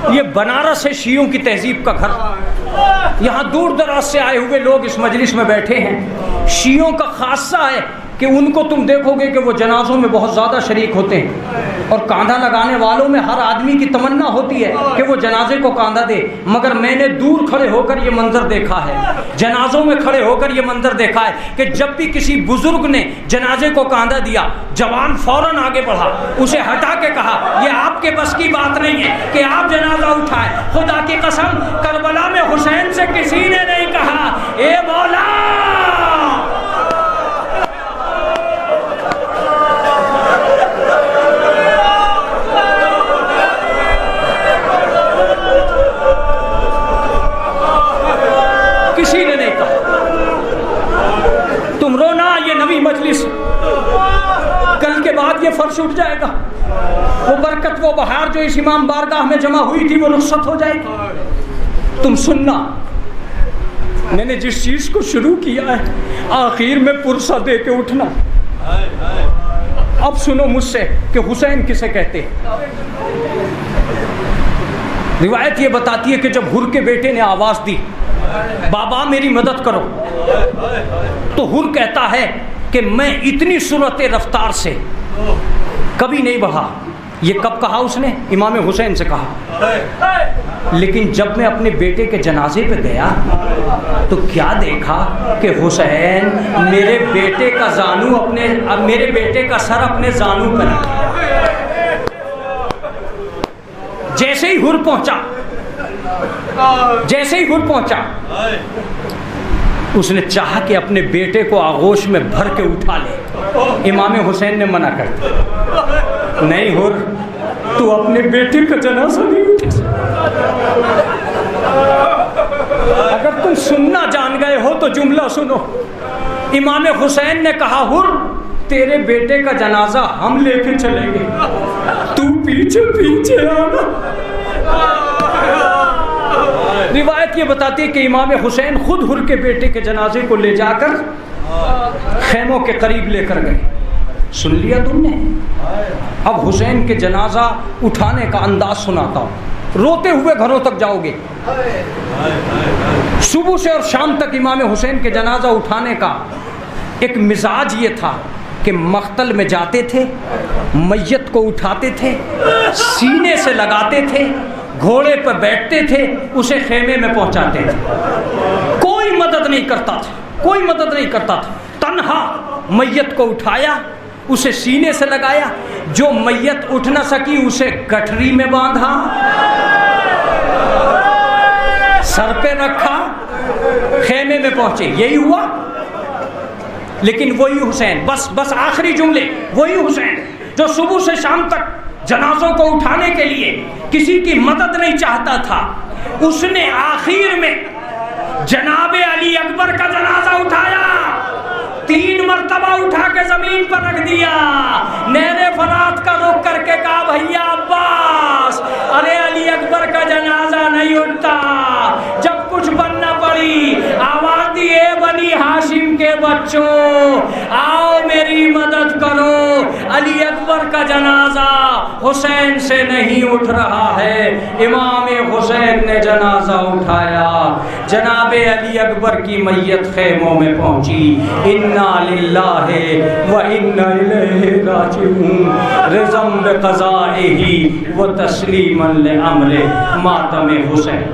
Speaker 2: ये बनारस है शियों की तहजीब का घर। यहाँ दूर दराज से आए हुए लोग इस मजलिस में बैठे हैं। शियों का खासा है कि उनको तुम देखोगे कि वो जनाजों में बहुत ज़्यादा शरीक होते हैं, और कांधा लगाने वालों में हर आदमी की तमन्ना होती है कि वो जनाजे को कांधा दे। मगर मैंने दूर खड़े होकर ये मंजर देखा है, जनाजों में खड़े होकर ये मंजर देखा है कि जब भी किसी बुजुर्ग ने जनाजे को कांधा दिया, जवान फौरन आगे बढ़ा, उसे हटा के कहा, ये आपके बस की बात नहीं है कि आप जनाजा उठाए। खुदा की कसम, करबला में हुसैन से किसी ने नहीं कहा, ए मौला। किसी ने नहीं कहा। तुम रोना, ये नवी मजलिस, कल के बाद ये फर्श उठ जाएगा। वो बरकत, वो बहार जो इस इमाम बारगाह में जमा हुई थी, वो रुखसत हो जाएगी। तुम सुनना, मैंने जिस चीज को शुरू किया है, आखिर में पुरसा दे के उठना। अब सुनो मुझसे कि हुसैन किसे कहते हैं। रिवायत ये बताती है कि जब हुर के बेटे ने आवाज दी, बाबा मेरी मदद करो, तो हुर कहता है कि मैं इतनी सूरत रफ्तार से कभी नहीं बढ़ा। ये कब कहा उसने? इमाम हुसैन से कहा। लेकिन जब मैं अपने बेटे के जनाजे पे गया तो क्या देखा कि हुसैन मेरे बेटे का जानू अपने, मेरे बेटे का सर अपने जानू पर रखा। जैसे ही हुर पहुंचा, जैसे ही हुर पहुंचा, उसने चाहा कि अपने बेटे को आगोश में भर के उठा ले। इमाम हुसैन ने मना कर दिया, नहीं हुर, तू अपने बेटे का जनाजा नहीं उठा। अगर तुम सुनना जान गए हो तो जुमला सुनो। इमाम हुसैन ने कहा, हुर तेरे बेटे का जनाजा हम लेके चलेंगे, तू पीछे पीछे आना। रिवायत ये बताती है कि इमाम हुसैन खुद हुर के बेटे के जनाजे को ले जाकर खेमों के करीब लेकर गए। सुन लिया तुमने? अब हुसैन के जनाजा उठाने का अंदाज सुनाता हूँ। रोते हुए घरों तक जाओगे। सुबह से और शाम तक इमाम हुसैन के जनाजा उठाने का एक मिजाज ये था कि मख्तल में जाते थे, मैयत को उठाते थे, सीने से लगाते थे, घोड़े पर बैठते थे, उसे खेमे में पहुंचाते थे। कोई मदद नहीं करता था, कोई मदद नहीं करता था। तन्हा मैयत को उठाया, उसे सीने से लगाया, जो मैयत उठ न सकी उसे गठरी में बांधा, सर पे रखा, खेमे में पहुंचे। यही हुआ। लेकिन वही हुसैन, बस आखिरी जुमले, वही हुसैन जो सुबह से शाम तक जनाजों को उठाने के लिए किसी की मदद नहीं चाहता था, उसने आखिर में जनाबे अली अकबर का जनाजा उठाया। 3 मरतबा उठा के जमीन पर रख दिया। नहरे फरात का रुख करके कहा, भैया अब्बास, अरे अली अकबर का जनाजा नहीं उठता। जब कुछ बनना पड़ी, आवाज दी, ए बनी हाशिम के बच्चों, आओ मेरी मदद करो। अली अकबर का जनाजा हुसैन से नहीं उठ रहा है। इमाम हुसैन ने जनाजा उठाया। जनाबे अली अकबर की मैयत खेमों में पहुंची। इन्ना लिल्लाहि व इन्ना इलैहि राजिऊन, रिज़म बिक़ज़ाइही व तस्लीमन लिअम्रिही, मातम हुसैन।